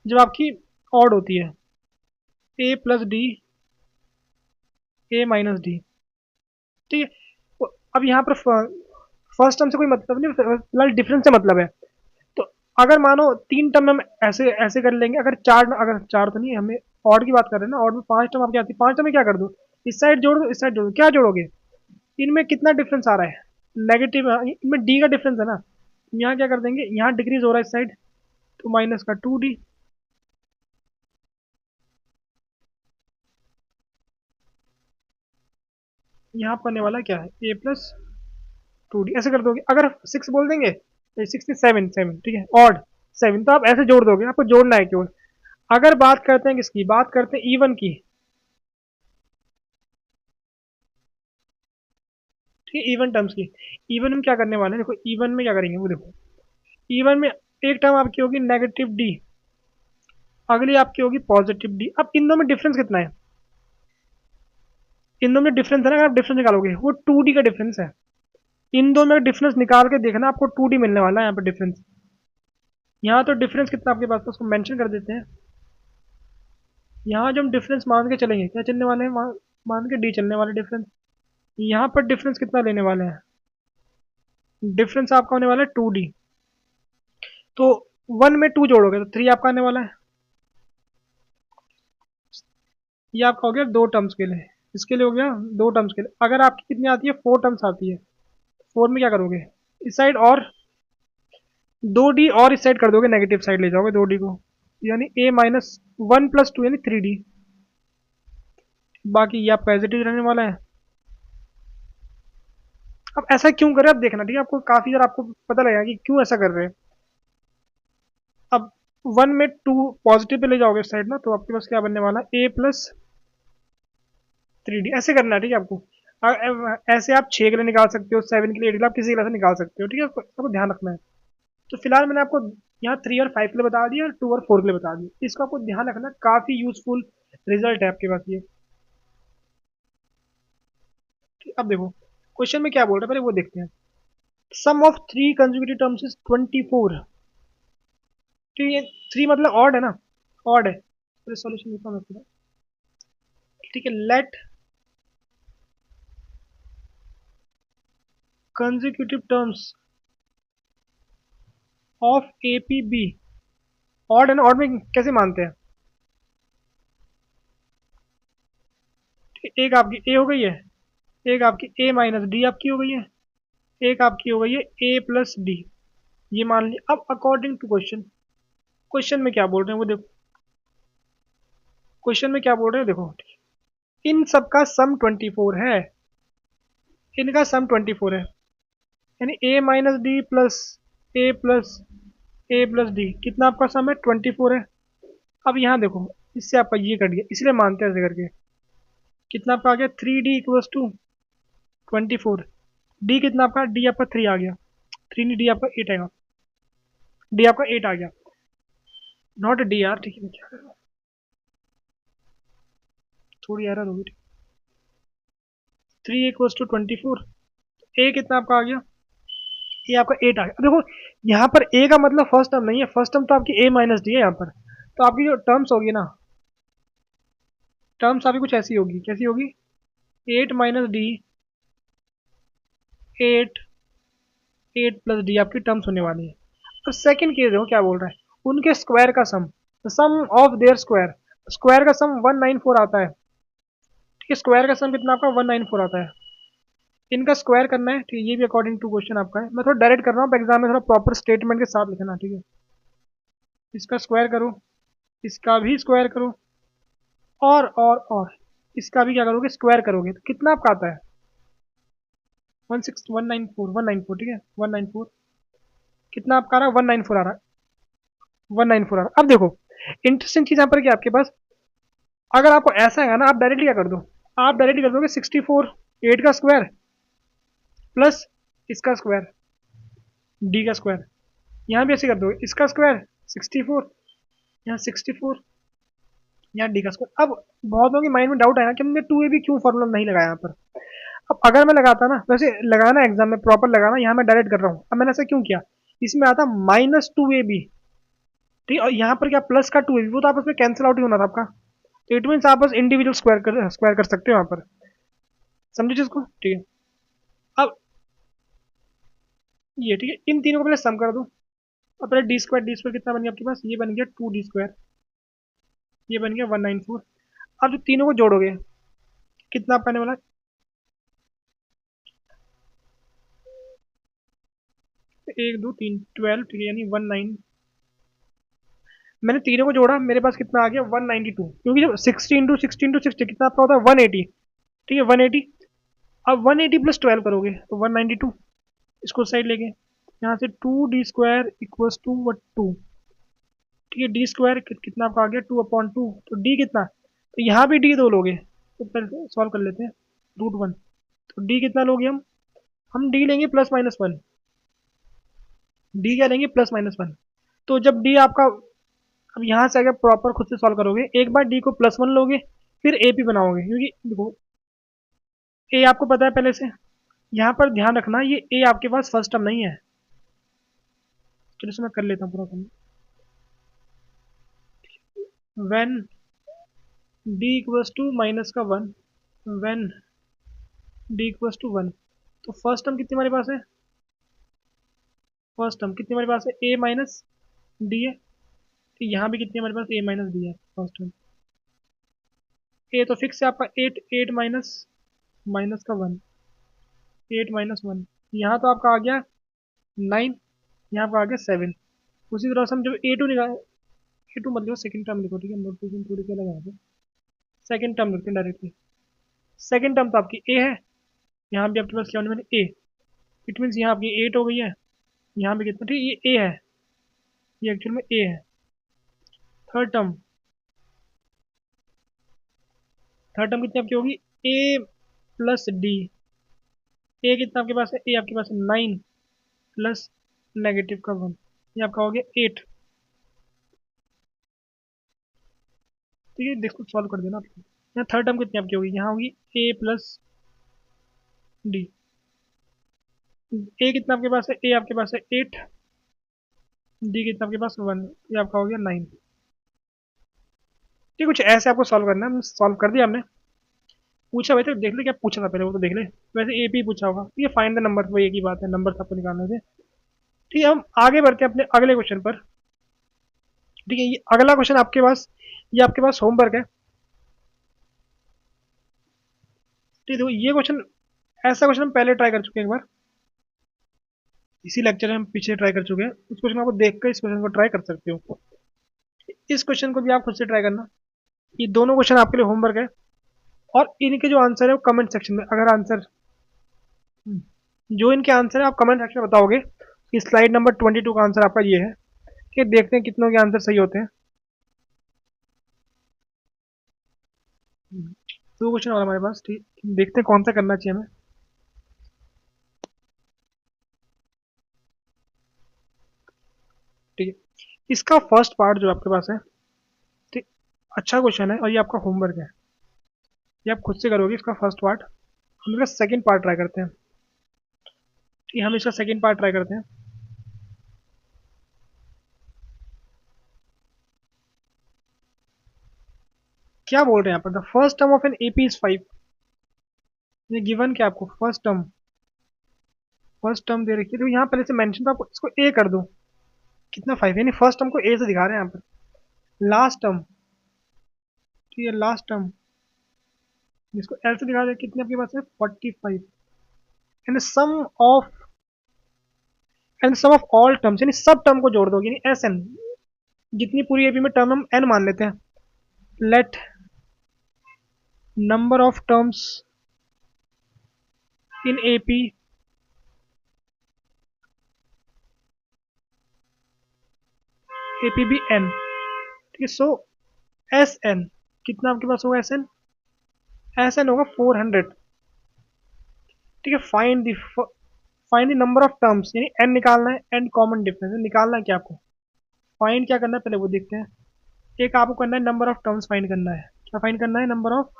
S1: जब आपकी ऑड होती है, ए प्लस डी, ए माइनस डी। ठीक है, तो अब यहाँ पर फर्स्ट टर्म से कोई मतलब नहीं, फिलहाल डिफरेंस से मतलब है। तो अगर मानो तीन टर्म हम ऐसे ऐसे कर लेंगे, अगर चार तो नहीं, हमें ऑड की बात कर रहे हैं ना, ऑड में पांच टर्म आपकी आती है, पांच टर्म में क्या कर दो, इस साइड जोड़ दो, इस साइड जोड़ दो, क्या जोड़ोगे, इनमें कितना डिफरेंस आ रहा है, नेगेटिव, इनमें डी का डिफरेंस है ना, यहाँ क्या कर देंगे, यहाँ डिक्रीज हो रहा है इस साइड, तो माइनस का 2d, यहाँ पर आने वाला क्या है, ए प्लस 2d, ऐसे कर दोगे। अगर सिक्स बोल देंगे, सिक्स में सेवन, सेवन ठीक है, ऑड सेवन, तो आप ऐसे जोड़ दोगे, आपको जोड़ना है केवल। अगर बात करते हैं किसकी, बात करते हैं इवन की, ठीक है, इवन टर्म्स की। इवन में क्या करने वाले हैं, देखो इवन में क्या करेंगे वो देखो, इवन में एक टर्म आपकी होगी नेगेटिव डी, अगली आपकी होगी पॉजिटिव डी। अब इन दोनों में डिफरेंस कितना है, इन दोनों में डिफरेंस है ना, अगर आप डिफरेंस निकालोगे वो 2d का डिफरेंस है। इन दोनों में डिफरेंस निकाल के देखना, आपको 2d मिलने वाला है यहाँ पर डिफरेंस। यहाँ तो डिफरेंस कितना आपके पास, तो उसको मेंशन कर देते हैं। यहाँ जो हम डिफरेंस मान के चलेंगे, क्या चलने वाले हैं, मान के डी चलने वाले डिफरेंस। यहाँ पर डिफरेंस कितना लेने वाले हैं, डिफरेंस आपका होने वाला है 2d। तो वन में टू जोड़ोगे तो थ्री आपका आने वाला है। ये आपका हो गया दो टर्म्स के लिए, इसके लिए हो गया दो टर्म्स के लिए। अगर आपकी कितनी आती है, फोर टर्म्स आती है, फोर में क्या करोगे, इस साइड और दो डी, और इस साइड कर दोगे, नेगेटिव साइड ले जाओगे दो डी को, यानी ए माइनस वन प्लस टू यानी 3d। बाकी ये आपका एज इट इज रहने वाला है। अब ऐसा क्यों कर रहे हैं, अब देखना, ठीक है, आपको काफी बार आपको पता लगेगा कि क्यों ऐसा कर रहे हैं। अब वन में टू पॉजिटिव पे ले जाओगे इस साइड ना, तो आपके पास क्या बनने वाला है, ए प्लस 3d, ऐसे करना है। ठीक है, आपको ऐसे आप छः के लिए निकाल सकते हो, सेवन के लिए, एट के लिए, आप किसी के लिए से निकाल सकते हो। ठीक है, आपको ध्यान रखना है। तो फिलहाल मैंने आपको यहाँ थ्री और फाइव के लिए बता दिया, टू और फोर के लिए बता दिया, इसको आपको ध्यान रखना, काफी यूजफुल रिजल्ट है आपके पास ये। अब देखो क्वेश्चन में क्या बोल रहे हैं, पहले वो देखते हैं। Sum of three consecutive terms is 24। तो ये थ्री मतलब ऑड है ना, ऑड है, सॉल्यूशन लिखा मैं पूरा। ठीक है, let consecutive terms of A P be odd है ना, ऑड में कैसे मानते हैं? एक आपकी ए हो गई है, एक आपकी ए माइनस डी आपकी हो गई है, एक आपकी हो गई है ए प्लस डी। ये मान लिया। अब अकॉर्डिंग टू क्वेश्चन, क्वेश्चन में क्या बोल रहे हैं वो देखो, क्वेश्चन में क्या बोल रहे हैं देखो, इन सब का सम 24 है, इनका सम 24 है, यानी ए माइनस डी प्लस ए प्लस ए प्लस डी कितना आपका सम है 24 है। अब यहाँ देखो, इससे आपका ये कट गया, इसलिए मानते हैं ऐसे करके। कितना आपका आ गया 3D इक्वल्स टू 24। डी कितना आपका, डी आपका 3 आ गया, 3 नहीं डी आपका 8 आएगा, डी आपका 8 आ गया, नॉट डी यार, ठीक है क्या करूं? थोड़ी एरर होगी। 3 इक्वल्स टू 24, ए कितना आपका आ गया, ए आपका 8 आ गया। अब देखो यहाँ पर ए का मतलब फर्स्ट टर्म नहीं है, फर्स्ट टर्म तो आपकी ए माइनस डी है यहाँ पर, तो आपकी जो टर्म्स होगी ना, टर्म्स आपकी कुछ ऐसी होगी, कैसी होगी, 8 माइनस डी, 8, 8 प्लस डी आपकी टर्म्स होने वाली है। तो सेकंड केस देखो क्या बोल रहा है, उनके स्क्वायर का सम, सम ऑफ देयर स्क्वायर, स्क्वायर का सम 194 आता है, ठीक है, स्क्वायर का सम कितना आपका 194 आता है, इनका स्क्वायर करना है, ठीक है, ये भी अकॉर्डिंग टू क्वेश्चन आपका है, मैं थोड़ा डायरेक्ट कर रहा हूँ, एग्जाम में थोड़ा प्रॉपर स्टेटमेंट के साथ लिखना, ठीक है। इसका स्क्वायर करो, इसका भी स्क्वायर करो, और इसका भी क्या करोगे, स्क्वायर करोगे, तो कितना आपका आता है 194, ठीक है, 194, कितना आपका आ रहा है 194 आ रहा है, 194 आ रहा है। अब देखो इंटरेस्टिंग चीज यहाँ पर क्या आपके पास, अगर आपको ऐसा है ना, आप डायरेक्टली क्या कर दो, आप डायरेक्टली कर दोगे 64, 8 का स्क्वायर प्लस इसका स्क्वायर, डी का स्क्वायर, यहाँ भी ऐसे कर दोगे, इसका स्क्वायर 64, यहाँ 64, यहाँ डी का स्क्वायर। अब बहुत लोगों के माइंड में डाउट आया कि हमने 2ab क्यों फॉर्मूला नहीं लगाया यहाँ पर। अब अगर मैं लगाता ना, वैसे लगाना एग्जाम में प्रॉपर लगाना, यहाँ मैं डायरेक्ट कर रहा हूँ, अब मैंने ऐसा क्यों किया, इसमें आता -2ab, ठीक है, और यहाँ पर क्या प्लस का 2ab, वो तो आपस में कैंसिल आउट ही होना था आपका, तो इट मीन आप बस इंडिविजुअल स्क्वायर कर सकते हो यहाँ पर, समझे चीज को, ठीक है। अब ये ठीक है, इन तीनों को पहले सम कर दो, और पहले डी स्क्वायर कितना बन गया आपके पास, ये बन गया 2d², ये बन गया 194। अब जो तीनों को जोड़ोगे कितना आपका आने वाला, 1 2 3 12, ठीक है, यानी 19, मैंने तीनों को जोड़ा, मेरे पास कितना आ गया 192, क्योंकि जब 60 × 60 × 60 कितना आपका होता है 180, ठीक है 180। अब 180 प्लस 12 करोगे तो 192, इसको साइड लेके यहाँ से 2d² इक्वल्स टू 2, ठीक है, डी² कितना आपका आ गया 2/2, तो डी कितना, तो यहाँ भी डी दो लोगे, तो पहले सॉल्व कर लेते हैं, √1, तो डी कितना लोगे हम डी लेंगे +-1, डी क्या लेंगे +-1, तो जब डी आपका, अब यहाँ से अगर प्रॉपर खुद से सॉल्व करोगे, एक बार डी को +1 लोगे, फिर ए पी बनाओगे, क्योंकि देखो ए आपको पता है पहले से, यहाँ पर ध्यान रखना ये ए आपके पास फर्स्ट टर्म नहीं है, चलो इसे मैं कर लेता हूँ पूरा काम, when D equals to -1, when D equals to 1, तो फर्स्ट टर्म कितनी हमारे पास है, फर्स्ट टर्म कितनी हमारे पास है ए माइनस डी है, तो यहाँ भी कितनी हमारे पास ए माइनस डी है फर्स्ट टर्म, ए तो फिक्स है आपका 8, 8 माइनस माइनस का 1, 8 - 1, यहाँ तो आपका आ गया 9, यहाँ पर आ गया 7। उसी तरह से हम जब ए टू निकाल, ए टू मतलब सेकंड टर्म लिखो, ठीक है, नोटिफिकेशन थोड़ी सी अलग है, सेकंड टर्म लिखते हैं डायरेक्टली, सेकंड टर्म तो आपकी ए है, यहाँ भी आपके पास क्या होने वाली ए, इट मीन्स यहाँ आपकी 8 हो गई है, यहाँ भी कितना, ठीक ये ए है, ये एक्चुअल में ए है। थर्ड टर्म, थर्ड टर्म कितनी आपकी होगी ए प्लस डी, ए कितना आपके पास है, ए आपके पास है 9 प्लस नेगेटिव का 1, ये आपका हो गया 8, तो ये देखो सॉल्व कर देना आपको। यहाँ थर्ड टर्म कितनी आपकी होगी, यहाँ होगी ए प्लस डी, ए कितना आपके पास है, ए आपके पास है 8, डी कितना आपके पास 1, ये आपका हो गया 9, ठीक कुछ ऐसे आपको सॉल्व करना है, सॉल्व कर दिया हमने, पूछा भाई तो देख ले क्या पूछा था पहले, वो तो देख ले, वैसे ए पी पूछा होगा, ये फाइंड द नंबर, वो एक ही बात है, नंबर आपको निकालने थे। ठीक है, हम आगे बढ़ते हैं अपने अगले क्वेश्चन पर। ठीक है, ये अगला क्वेश्चन आपके पास, ये आपके पास होमवर्क है। ठीक है, देखो ये क्वेश्चन, ऐसा क्वेश्चन हम पहले ट्राई कर चुके हैं एक बार, इसी लेक्चर में हम पीछे ट्राई कर चुके हैं। उस क्वेश्चन को देख कर इस क्वेश्चन को ट्राई कर सकते हो। इस क्वेश्चन को भी आप खुद से ट्राई करना। ये दोनों क्वेश्चन आपके लिए होमवर्क है, और इनके जो आंसर है वो कमेंट सेक्शन में, अगर आंसर, जो इनके आंसर है आप कमेंट सेक्शन में बताओगे कि स्लाइड नंबर 22 का आंसर आपका ये है, कि देखते हैं कितनों के आंसर सही होते हैं। दो क्वेश्चन और हमारे पास, ठीक, देखते हैं कौन सा करना चाहिए हमें। ठीक है, इसका फर्स्ट पार्ट जो आपके पास है, ठीक, अच्छा क्वेश्चन है और ये आपका होमवर्क है, ये आप खुद से करोगे इसका फर्स्ट पार्ट। हम इसका सेकंड पार्ट ट्राई करते हैं। ठीक है, हम इसका सेकंड पार्ट ट्राई करते हैं। क्या बोल रहे हैं यहाँ पर, the first term of an AP is 5। ये गिवन क्या आपको, फर्स्ट टर्म दे रखी है, तो यहाँ पहले से मेंशन, तो आपको इसको ए कर दो। कितना 5, यानी फर्स्ट टर्म को ए से दिखा रहे हैं यहाँ पर। लास्ट टर्म, ठीक है, लास्ट टर्म जिसको एल से दिखा रहे हैं, कितने आपके पास है, 45। And sum of, and sum of all terms, यानी सब टर्म को जोड़ दो, यानी एस एन, जितनी पूरी एपी में टर्म हम एन मान लेते हैं। Let number of terms in AP AP be n. ठीक है, सो एस एन कितना आपके पास होगा, एस एन होगा 400। ठीक है, find the number of terms, यानी एन निकालना है, एंड कॉमन डिफरेंस निकालना है। क्या आपको फाइंड क्या करना है, पहले वो देखते हैं। एक आपको करना है नंबर ऑफ टर्म्स फाइंड करना है। क्या फाइंड करना है, number of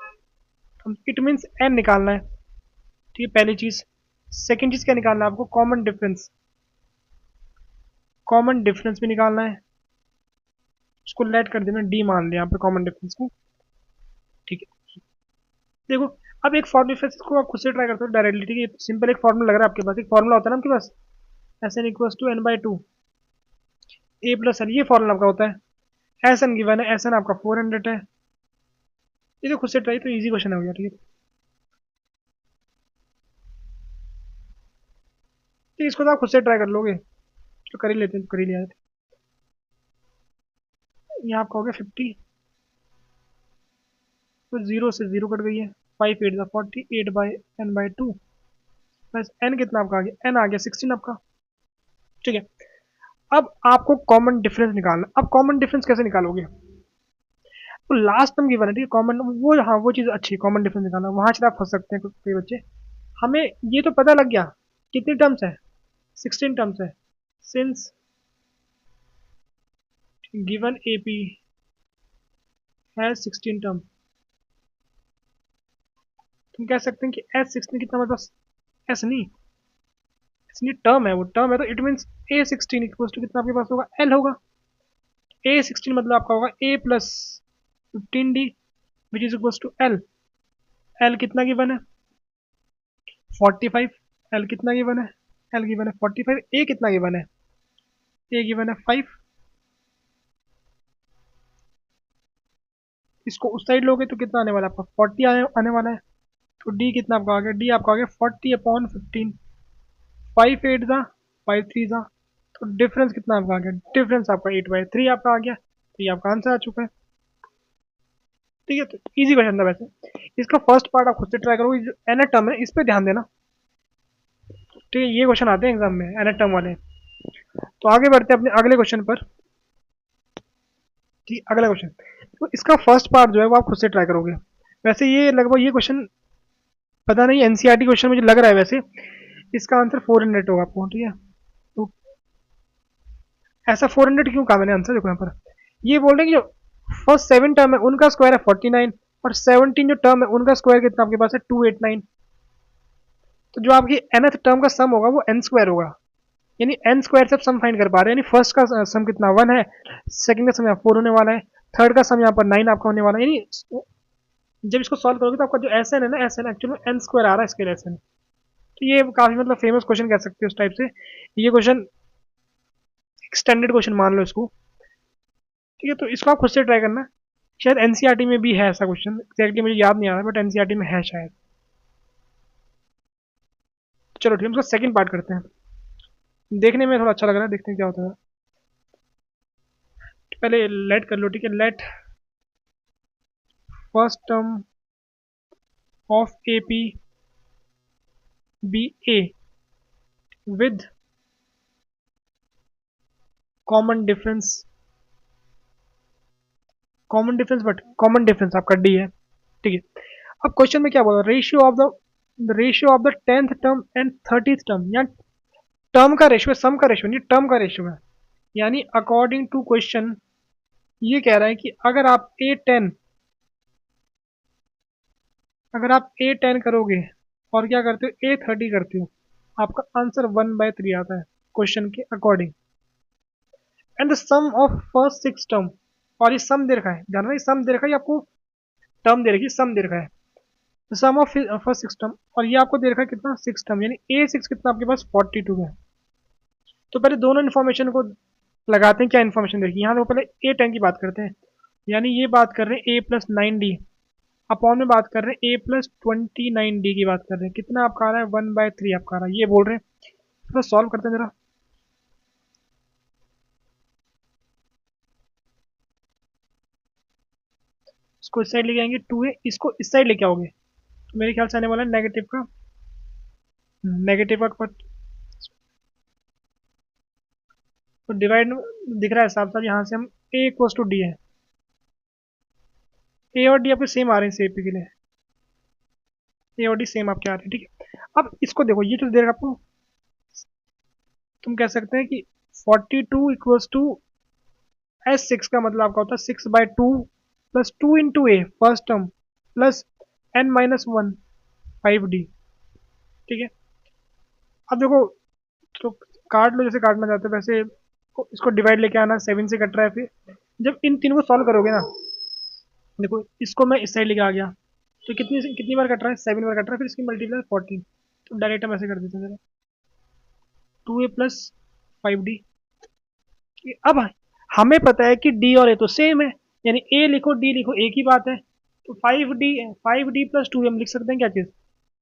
S1: terms, it means n निकालना है। ठीक है, पहली चीज। सेकंड चीज क्या निकालना है आपको, कॉमन डिफरेंस, कॉमन डिफरेंस भी निकालना है। उसको लेट कर देना, डी मान लिया यहाँ पे कॉमन डिफरेंस को। ठीक है, देखो अब एक फॉर्मूला को आप खुद से ट्राई करते हो डायरेक्टली। ठीक है, सिंपल एक फॉर्मूला लग रहा है आपके पास, एक फॉर्मूला होता है ना आपके पास, s n equals to n by two A plus l, ये फॉर्मूला आपका होता है। एस एन गिवन है, एस एन आपका 400 है। ये तो खुद से ट्राई, तो इजी क्वेश्चन हो गया। ठीक है, ठीक है, इसको तो आप खुद से ट्राई कर लोगे, तो कर ही लेते हैं, तो कर ही लिया। यहाँ आपका हो गया 50, तो जीरो से जीरो कट गई है। 5 8 48 by n by two, plus n कितना आपका आ गया, एन आ गया 16 आपका। ठीक है, अब आपको कॉमन डिफरेंस निकालना। अब कॉमन डिफरेंस कैसे निकालोगे, तो लास्ट टर्म गिवन है, ठीक है, कॉमन वो, हाँ वो चीज़ अच्छी है, कॉमन डिफरेंस निकालना, वहाँ से आप फंस सकते हैं कई बच्चे। हमें ये तो पता लग गया कितनी टर्म्स है, 16 टर्म्स है। सिंस गिवन एपी है 16 टर्म, तुम कह सकते हैं कि एस 16 कितना, मतलब एस नहीं, इसलिए टर्म है, वो टर्म है, तो it means a 16 equal to कितना आपके पास होगा, एल होगा। ए 16 मतलब आपका होगा a plus 15 d, which is equal to l. L कितना गिवन है, 45। एल कितना गिवन है, एल गिवन है 45। ए कितना गिवन है, ए गिवन है 5। इसको उस साइड लोगे तो कितना आने वाला है आपका, 40 आने वाला है। तो डी कितना आपका आ गया, डी आपका आ गया 40/15। 5 8 था, 5 3 था, तो डिफरेंस कितना आपका आ गया, डिफरेंस आपका 8/3 आपका आ गया। तो ये आपका आंसर आ चुका है। ठीक है, तो इजी क्वेश्चन था वैसे। इसका फर्स्ट पार्ट आप खुद से ट्राई करोगे, जो एन टर्म है इस पे ध्यान देना। ठीक है, ये क्वेश्चन आते हैं एग्जाम में एन टर्म वाले। तो आगे बढ़ते हैं अपने अगले क्वेश्चन पर। ठीक, अगला क्वेश्चन, तो इसका फर्स्ट पार्ट जो है वो आप खुद से ट्राई करोगे। वैसे ये लगभग ये क्वेश्चन, पता नहीं, एनसीईआरटी क्वेश्चन मुझे लग रहा है वैसे। इसका आंसर 400 होगा आपको। ठीक है, तो ऐसा 400 क्यों कहा मैंने आंसर, देखो यहाँ पर ये बोल रहे हैं कि जो फर्स्ट 7 टर्म है उनका स्क्वायर है 49, और 17 जो टर्म है उनका स्क्वायर कितना आपके पास है 289। तो जो आपकी nth टर्म का सम होगा वो एन स्क्वायर होगा, यानी एन स्क्वायर से आप सम फाइंड कर पा रहे हैं। यानी फर्स्ट का सम कितना 1 है, सेकंड का सम यहाँ 4 होने वाला है, थर्ड का सम यहाँ पर 9 आपका होने वाला है। यानी जब इसको सॉल्व करोगे तो आपका जो एस एन है ना, s n actually n square आ रहा है इसके एस एन। तो ये काफी मतलब फेमस क्वेश्चन कह सकते हो उस टाइप से। ये क्वेश्चन एक्सटेंडेड क्वेश्चन मान लो इसको। ठीक है, तो इसको आप खुद से ट्राई करना। शायद एनसीईआरटी में भी है ऐसा क्वेश्चन, एग्जैक्टली मुझे याद नहीं आ रहा, बट एनसीईआरटी में है शायद। चलो ठीक है, हम उसका सेकंड पार्ट करते हैं। देखने में थोड़ा अच्छा लग रहा है, देखते हैं क्या होता है। पहले लेट कर लो, ठीक है। Let first term of A P be a with common difference, but common difference आपका डी है, ठीक है। अब क्वेश्चन में क्या बोला, ratio of the 10th term and 30th term, या टर्म का रेशियो, सम का रेशियो नहीं, टर्म का रेशियो है। यानी अकॉर्डिंग टू क्वेश्चन ये कह रहा है कि अगर आप ए10 करोगे और क्या करते हो A30 करते हो, आपका आंसर 1/3 आता है क्वेश्चन के according. And the sum of first 6 term, और ये सम दे रखा है, ध्यान रखना, सम दे रखा है आपको, टर्म दे रखी है, सम दे रखा है, सम ऑफ फर्स्ट 6 टर्म, और ये आपको दे रखा है कितना 6 टर्म, यानी A6 कितना आपके पास 42 है। तो पहले दोनों इन्फॉर्मेशन को लगाते हैं, क्या इन्फॉर्मेशन दे रखी है। यहाँ तो पहले A10 की बात करते हैं, यानी ये बात कर रहे हैं A+9D, अपॉन में बात कर रहे हैं A+29D की बात कर रहे हैं, कितना आपका आ रहा है 1/3 आपका आ रहा है, ये बोल रहे हैं। थोड़ा सॉल्व करते हैं जरा। इसको इस साइड लेके आएंगे 2A, इसको इस साइड लेके आओगे तो मेरे ख्याल से आने वाला है नेगेटिव का तो डिवाइड दिख रहा है साफ साफ, यहाँ से हम A=D है, ए और डी आपके सेम आ रहे हैं सेपी के लिए, ए और डी सेम आपके आ रहे हैं, ठीक है। अब इसको देखो, ये जो दे रहा है आपको, तुम कह सकते हैं कि 42 = S6 का मतलब आपका होता है 6/2 plus 2 × A first term plus n-1 5D, ठीक है। अब देखो, तो काट लो जैसे काटना चाहते हो वैसे, इसको डिवाइड लेके आना, 7 से कट रहा है, फिर जब इन तीनों को सॉल्व करोगे ना, देखो इसको मैं इस साइड लेके आ गया, तो कितनी कितनी बार कट रहा है, 7 बार कट रहा है, फिर इसकी मल्टीप्लाई 14, तो डायरेक्ट हम ऐसे कर देते हैं जरा, 2A + 5D। अब हमें पता है कि डी और ए तो सेम है, यानी ए लिखो डी लिखो एक ही बात है, तो 5D + 2 हम लिख सकते हैं क्या चीज़,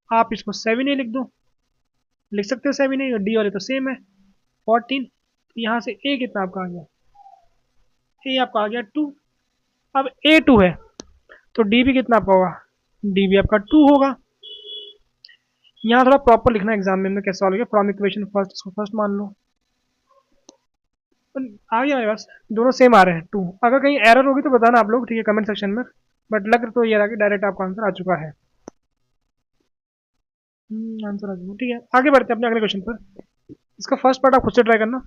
S1: आप इसको 7A लिख दो, लिख सकते हो 7A, डी और ए तो सेम है 14, तो यहाँ से ए कितना आपका आ गया, ए आपका आ गया 2। अब A 2 है तो डी भी कितना आपका होगा, डी भी आपका 2 होगा। यहाँ थोड़ा प्रॉपर लिखना एग्जाम में कैसे सॉल्व किया, फ्रॉम इक्वेशन फर्स्ट, इसको फर्स्ट मान लो, आ गया मेरे पास, दोनों सेम आ रहे हैं 2। अगर कहीं एरर होगी तो बताना आप लोग, ठीक है, कमेंट सेक्शन में, बट लग तो ये रहा कि डायरेक्ट आपका आंसर आ चुका है। आंसर आ चुका, ठीक है। आगे बढ़ते हैं अपने अगले क्वेश्चन पर। इसका फर्स्ट पार्ट आप खुद से ट्राई करना।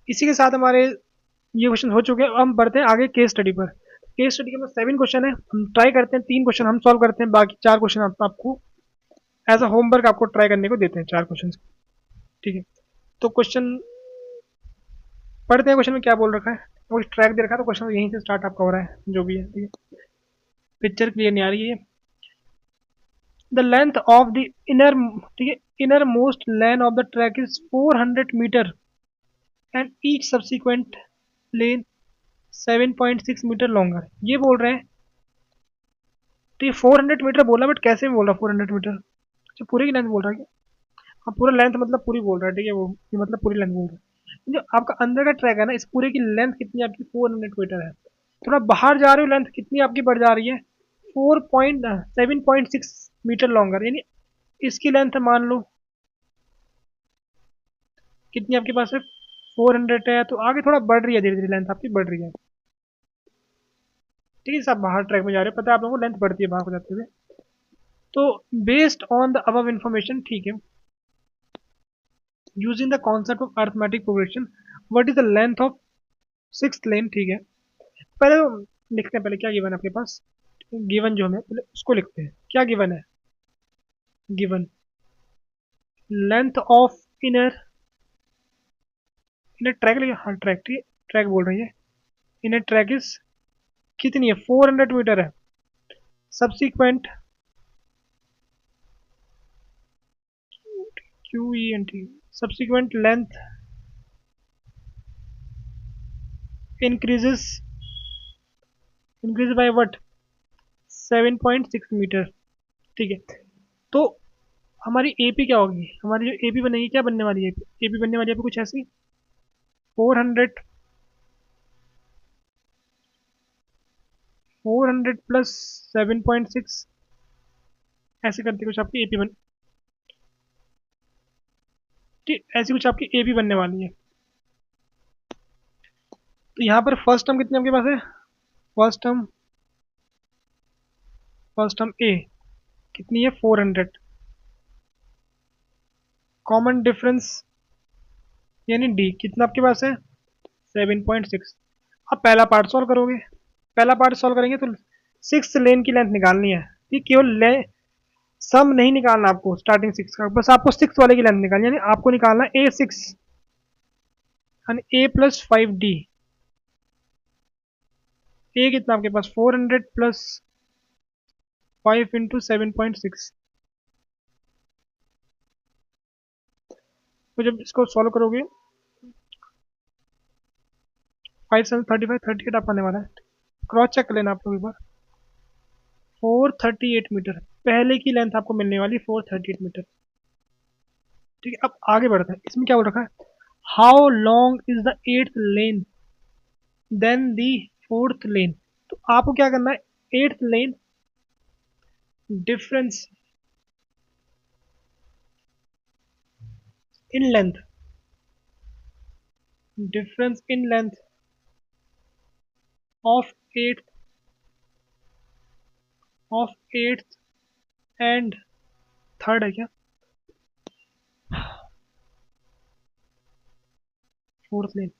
S1: इसी के साथ हमारे ये क्वेश्चन हो चुके हैं, अब हम बढ़ते हैं आगे केस स्टडी पर। केस स्टडी के में 7 क्वेश्चन है, हम ट्राई करते हैं 3 क्वेश्चन हम सॉल्व करते हैं, बाकी 4 क्वेश्चन आपको एज अ होमवर्क आपको ट्राई करने को देते हैं, 4 क्वेश्चन, ठीक है। तो क्वेश्चन पढ़ते हैं, क्वेश्चन में क्या बोल रखा है, वो ट्रैक दे रखा है, तो क्वेश्चन यहीं से स्टार्ट आपका हो रहा है जो भी है, ठीक है। पिक्चर क्लियर नहीं आ रही है। The length of the inner, ठीक है, inner most lane of the track is 400 metre and each subsequent lane 7.6 metre longer, ये बोल रहे हैं। तो ये 400 मीटर बोला, बट कैसे में बोल रहा है 400 मीटर, अच्छा पूरे की लेंथ बोल रहा है क्या, हाँ पूरा लेंथ मतलब पूरी बोल रहा है, ठीक है, वो ये मतलब पूरी लेंथ बोल रहा है। जो आपका अंदर का ट्रैक है ना, इस पूरे की लेंथ कितनी आपकी 400 मीटर है, थोड़ा बाहर जा रहे हो लेंथ कितनी आपकी बढ़ जा रही है, 7.6 मीटर लॉन्गर, यानी इसकी लेंथ मान लो कितनी आपके पास है 400 है, तो आगे थोड़ा बढ़ रही है, धीरे धीरे लेंथ आपकी बढ़ रही है, ठीक है। सब बाहर ट्रैक में जा रहे हो, पता है आप लोगों को लेंथ बढ़ती है बाहर को जाते हुए। तो based on the above information, ठीक है, using the concept of arithmetic progression, what is the length of 6th लेन, ठीक है। पहले तो लिखते हैं, पहले क्या गिवन है आपके पास, गिवन जो हमें पहले उसको लिखते हैं, क्या गिवन है, given length of inner, inner track लिखा, हाँ ट्रैक, ठीक है, ट्रैक बोल रही है, इनर ट्रैक इज कितनी है 400 मीटर है, subsequent QENT subsequent length increases increase by what 7.6 metre. ठीक है, तो हमारी एपी क्या होगी, हमारी जो एपी बनेगी क्या बनने वाली है, एपी बनने वाली है कुछ ऐसी 400 प्लस 7.6 ऐसे करते कुछ आपकी एपी बन, ठीक ऐसी कुछ आपकी एपी बनने वाली है। तो यहाँ पर फर्स्ट टर्म कितनी आपके पास है, फर्स्ट टर्म ए कितनी है 400, कॉमन डिफरेंस यानी डी कितना आपके पास है 7.6। अब पहला पार्ट सॉल्व करोगे, पहला पार्ट सॉल्व करेंगे तो 6 लेन की लेंथ निकालनी है, ठीक केवल ले सम नहीं निकालना आपको स्टार्टिंग 6 का, बस आपको 6 वाले की लेंथ निकालनी यानी आपको निकालना A6 यानी A प्लस 5D। ए कितना आपके पास 400 प्लस 5 इंटू 7.6। तो जब इसको सॉल्व करोगे 5 7 35 38 आप आने वाला है, क्रॉस चेक कर लेना आप लोग एक बार। 438 मीटर पहले की लेंथ आपको मिलने वाली 438 मीटर। ठीक है, अब आगे बढ़ते हैं, इसमें क्या बोल रखा है, how long is the 8th lane than the 4th lane. तो आपको क्या करना है 8th lane difference in length, difference in length of 8th and third है क्या 4th लेन,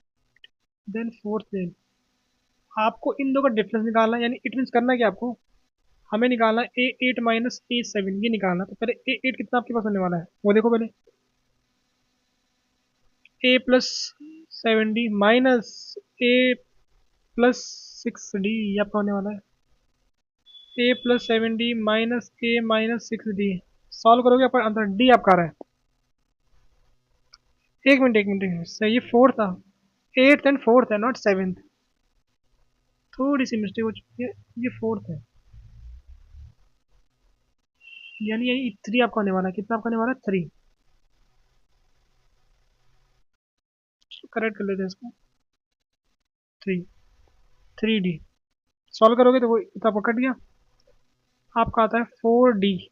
S1: देन 4th लेन आपको इन दो का डिफरेंस निकालना है, यानी इट मीन करना है कि आपको हमें निकालना है A8 माइनस A7 ये निकालना। तो पहले A8 कितना आपके पास होने वाला है वो देखो पहले, A plus 7D minus A plus 6D ये आपका होने वाला है, A plus 7D minus A minus 6D। Solve करोगे आपका आंसर D आपका आ रहा है। एक मिनट सही, ये फोर्थ था, 8th एंड 4th है नॉट 7th, थोड़ी सी मिस्टेक हो चुकी है, ये 4th है, यानी 3 आपका होने वाला है, कितना आपका होने वाला है 3। करेक्ट कर लेते हैं इसको 3, 3D सॉल्व करोगे तो वो इतना पकड़ गया, आपका आता है 4D,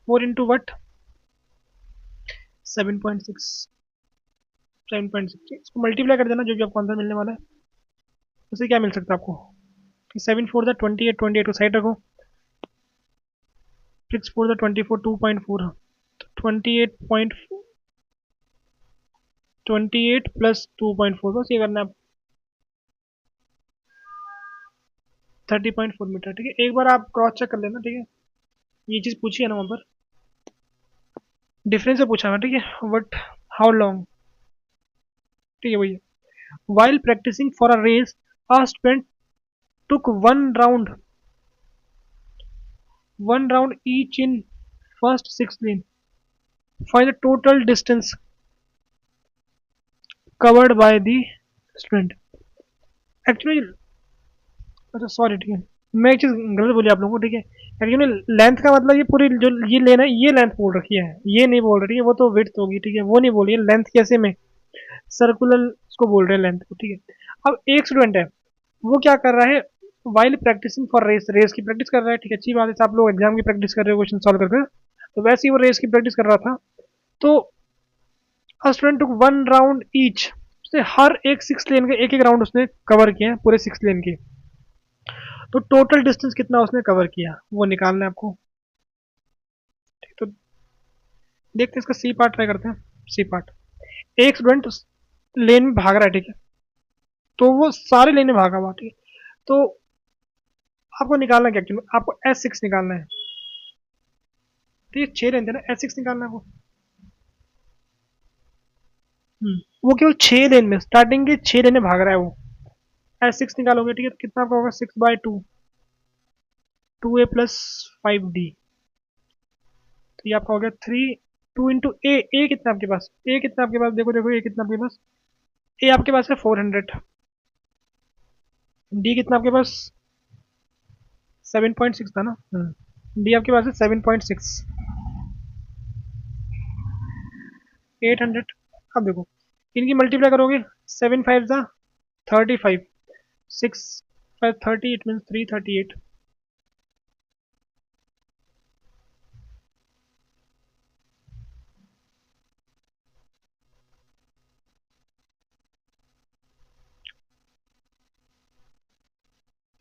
S1: 4 इंटू वट 7.6, 7.6 इसको मल्टीप्लाई कर देना जो भी आपको आंसर मिलने वाला है, उससे क्या मिल सकता है आपको कि 7 4 द 28, 28 को साइड रखो, 6 4 द 24 2.4, तो 28 प्लस 2.4 बस ये करना है 30.4 मीटर। ठीक है, एक बार आप क्रॉस चेक कर लेना, ठीक है ये चीज़ पूछी है ना वहाँ पर, डिफरेंस से पूछा है ठीक है, बट हाउ लॉन्ग, ठीक है वही, while practicing for a race a student took one round each in first 6 lane, find the total distance covered by the student। Actually अच्छा सॉरी ठीक है, मैं एक चीज़ गलत बोली आप लोगों को, ठीक है एक्चुअली लेंथ का मतलब ये पूरी जो ये लेना है ये लेंथ बोल रखी है, ये नहीं बोल रही है वो तो विड्थ होगी, ठीक है वो नहीं बोली है लेंथ, कैसे में सर्कुलर उसको बोल रहे हैं लेंथ को। ठीक है, अब एक स्टूडेंट है वो क्या कर रहा है while practising for race, race की प्रैक्टिस कर रहा है, ठीक है अच्छी बात है, आप लोग एग्जाम की प्रैक्टिस कर रहे हो क्वेश्चन सॉल्व करके, तो वैसे ही वो रेस की प्रैक्टिस कर रहा था। तो स्टूडेंट टुक 1 राउंड ईच, उसने हर एक 6 लेन के एक एक राउंड उसने कवर किए हैं पूरे 6 लेन के, तो टोटल डिस्टेंस कितना उसने कवर किया वो निकालना है आपको। ठीक, तो देखते हैं इसका सी पार्ट ट्राई करते हैं। सी पार्ट, एक स्टूडेंट लेन में भाग रहा है, ठीक है तो वो सारे लेन में भागा हुआ, ठीक है तो आपको निकालना क्या एक्चुअली, आपको S6 निकालना है, तो ये 6 लेन थे ना, S6 निकालना है वो। वो केवल 6 लेन में स्टार्टिंग के 6 लेन में भाग रहा है वो, S6 निकालोगे ठीक है तो कितना आपका होगा 6/2, 2A प्लस 5D, तो ये आपका हो गया 3 टू इंटू ए कितना आपके पास, ए कितना आपके पास, देखो देखो ए कितना आपके पास, ए आपके पास है 400, डी कितना आपके पास 7.6 था ना, डी आपके पास है 7.6, 800। अब देखो इनकी मल्टीप्लाई करोगे, 7 5 जा 35, 6 5 30, इट मीन 338।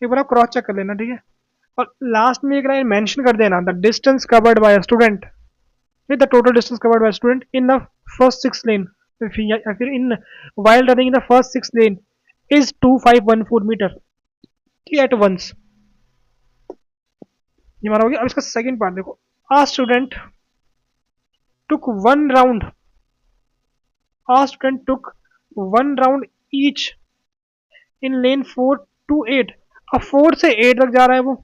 S1: एक बार आप क्रॉस चेक कर लेना, ठीक है। और लास्ट में एक लाइन मेंशन कर देना, the distance covered by student with the total distance covered by a student in the first 6 lane, या फिर in while running in the first 6 lane is 2514 meter, ठीक है, at once। ये हमारा हो गया। अब इसका सेकंड पार्ट देखो, a student took one round, a student took one round each in lane 4 to 8। अब 4 से 8 तक जा रहा है वो,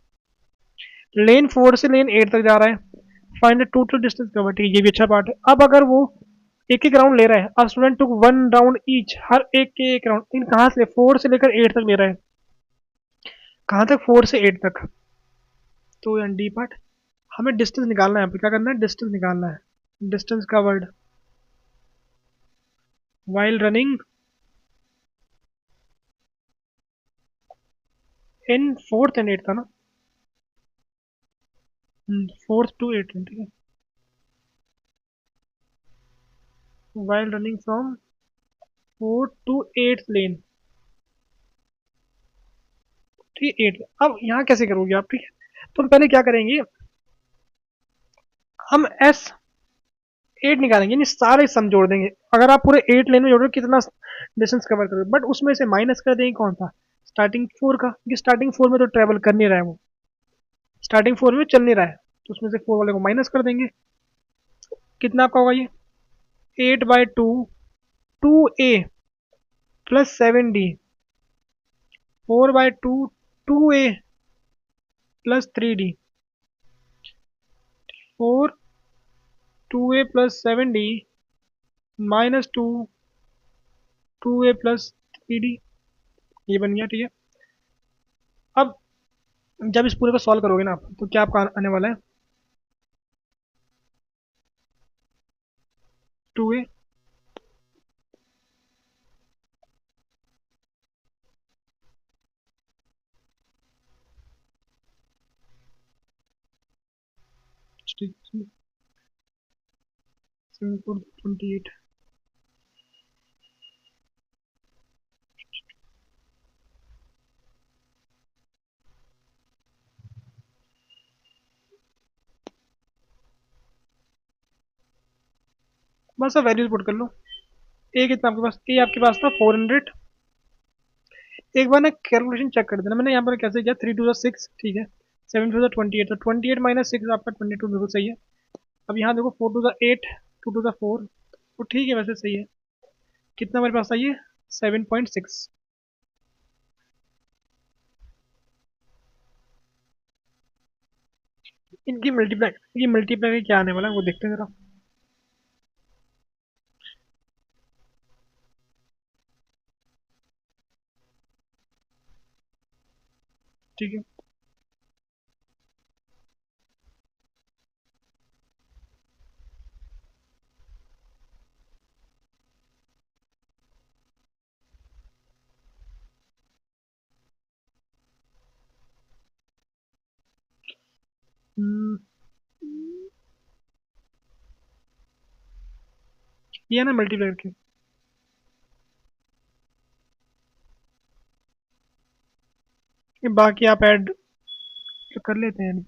S1: लेन 4 से लेन 8 तक जा रहा है। Find the total distance cover, ठीक है, ये भी अच्छा पार्ट है। अब अगर वो एक एक राउंड ले रहा है, अब student took one round each, हर एक के एक राउंड, इन कहाँ से 4 से लेकर 8 तक ले रहा है, कहाँ तक 4 से 8 तक। तो डी पार्ट हमें डिस्टेंस निकालना है, यहाँ पे क्या करना है, डिस्टेंस निकालना है। Distance covered while running in fourth and 8 था ना, 4th to 8, ठीक है, while running from 4th to 8th लेन, ठीक है 8। अब यहाँ कैसे करोगे आप, ठीक है, तो हम पहले क्या करेंगे, हम एस 8 निकालेंगे, यानी सारे सम जोड़ देंगे। अगर आप पूरे 8 लेन में जोड़ रहे हो कितना डिस्टेंस कवर करोगे, बट उसमें से माइनस कर देंगे कौन सा, स्टार्टिंग 4 का, क्योंकि स्टार्टिंग 4 में तो ट्रेवल कर नहीं रहा है वो, स्टार्टिंग 4 में चल नहीं रहा है, तो उसमें से 4 वाले को माइनस कर देंगे। कितना आपका होगा ये, 8/2 2a plus 7d, 4/2 2a plus 3d, 4 2a plus 7d minus 2 2a plus 3d, ये बन गया, ठीक है। अब जब इस पूरे को सॉल्व करोगे ना आप, तो क्या आपका आने वाला है 2a, ठीक, 28। बस अब वैल्यूज पुट कर लो। ए कितना आपके पास, ए आपके पास था 400। एक बार ना कैलकुलेशन चेक कर देना, मैंने यहाँ पर कैसे किया, 3 2 6, ठीक है, 7 4 28, तो 28 माइनस 6 आपका 22 बिल्कुल सही है। अब यहाँ देखो 4 2 8, 2 2 4, तो ठीक है, वैसे सही है। कितना हमारे पास था ये 7.6। इनकी मल्टीप्लाई क्या आने वाला है वो देखते हैं जरा, ठीक है। हम्म, किया ना मल्टीप्लाई करके, ये बाकी आप ऐड कर लेते हैं।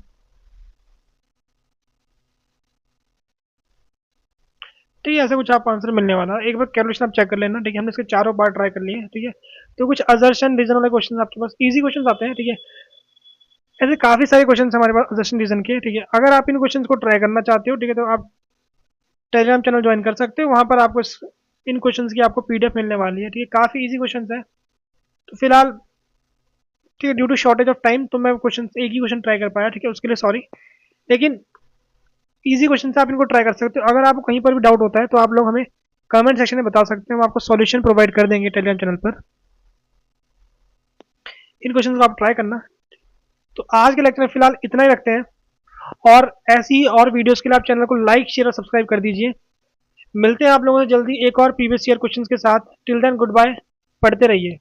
S1: ठीक है, ऐसे कुछ आप आंसर मिलने वाला है। एक बार कैलकुलेशन आप चेक कर लेना, ठीक है, हमने इसके चारों बार ट्राई कर लिए हैं, ठीक है। तो कुछ अजर्शन रीजन वाले क्वेश्चन आपके पास, इजी क्वेश्चन आते हैं, ठीक है। ऐसे काफी सारे क्वेश्चन हमारे पास अजर्शन रीजन के, ठीक है। अगर आप इन क्वेश्चन को ट्राई करना चाहते हो, ठीक है, तो आप टेलीग्राम चैनल ज्वाइन कर सकते हो, वहां पर आपको इन क्वेश्चन की आपको पीडीएफ मिलने वाली है, ठीक है। काफी इजी क्वेश्चन है। तो फिलहाल ठीक है, due to shortage of time तो मैं क्वेश्चन एक ही क्वेश्चन ट्राई कर पाया, ठीक है, उसके लिए सॉरी। लेकिन इजी क्वेश्चन से आप इनको ट्राई कर सकते हो। अगर आपको कहीं पर भी डाउट होता है तो आप लोग हमें कमेंट सेक्शन में बता सकते हैं, हम आपको सॉल्यूशन प्रोवाइड कर देंगे टेलीग्राम चैनल पर। इन क्वेश्चन को आप ट्राई करना। तो आज के लेक्चर में फिलहाल इतना ही रखते हैं, और ऐसी ही और वीडियोस के लिए आप चैनल को लाइक शेयर और सब्सक्राइब कर दीजिए। मिलते हैं आप लोगों से जल्दी एक और प्रीवियस ईयर क्वेश्चंस के साथ। टिल देन गुड बाय, पढ़ते रहिए।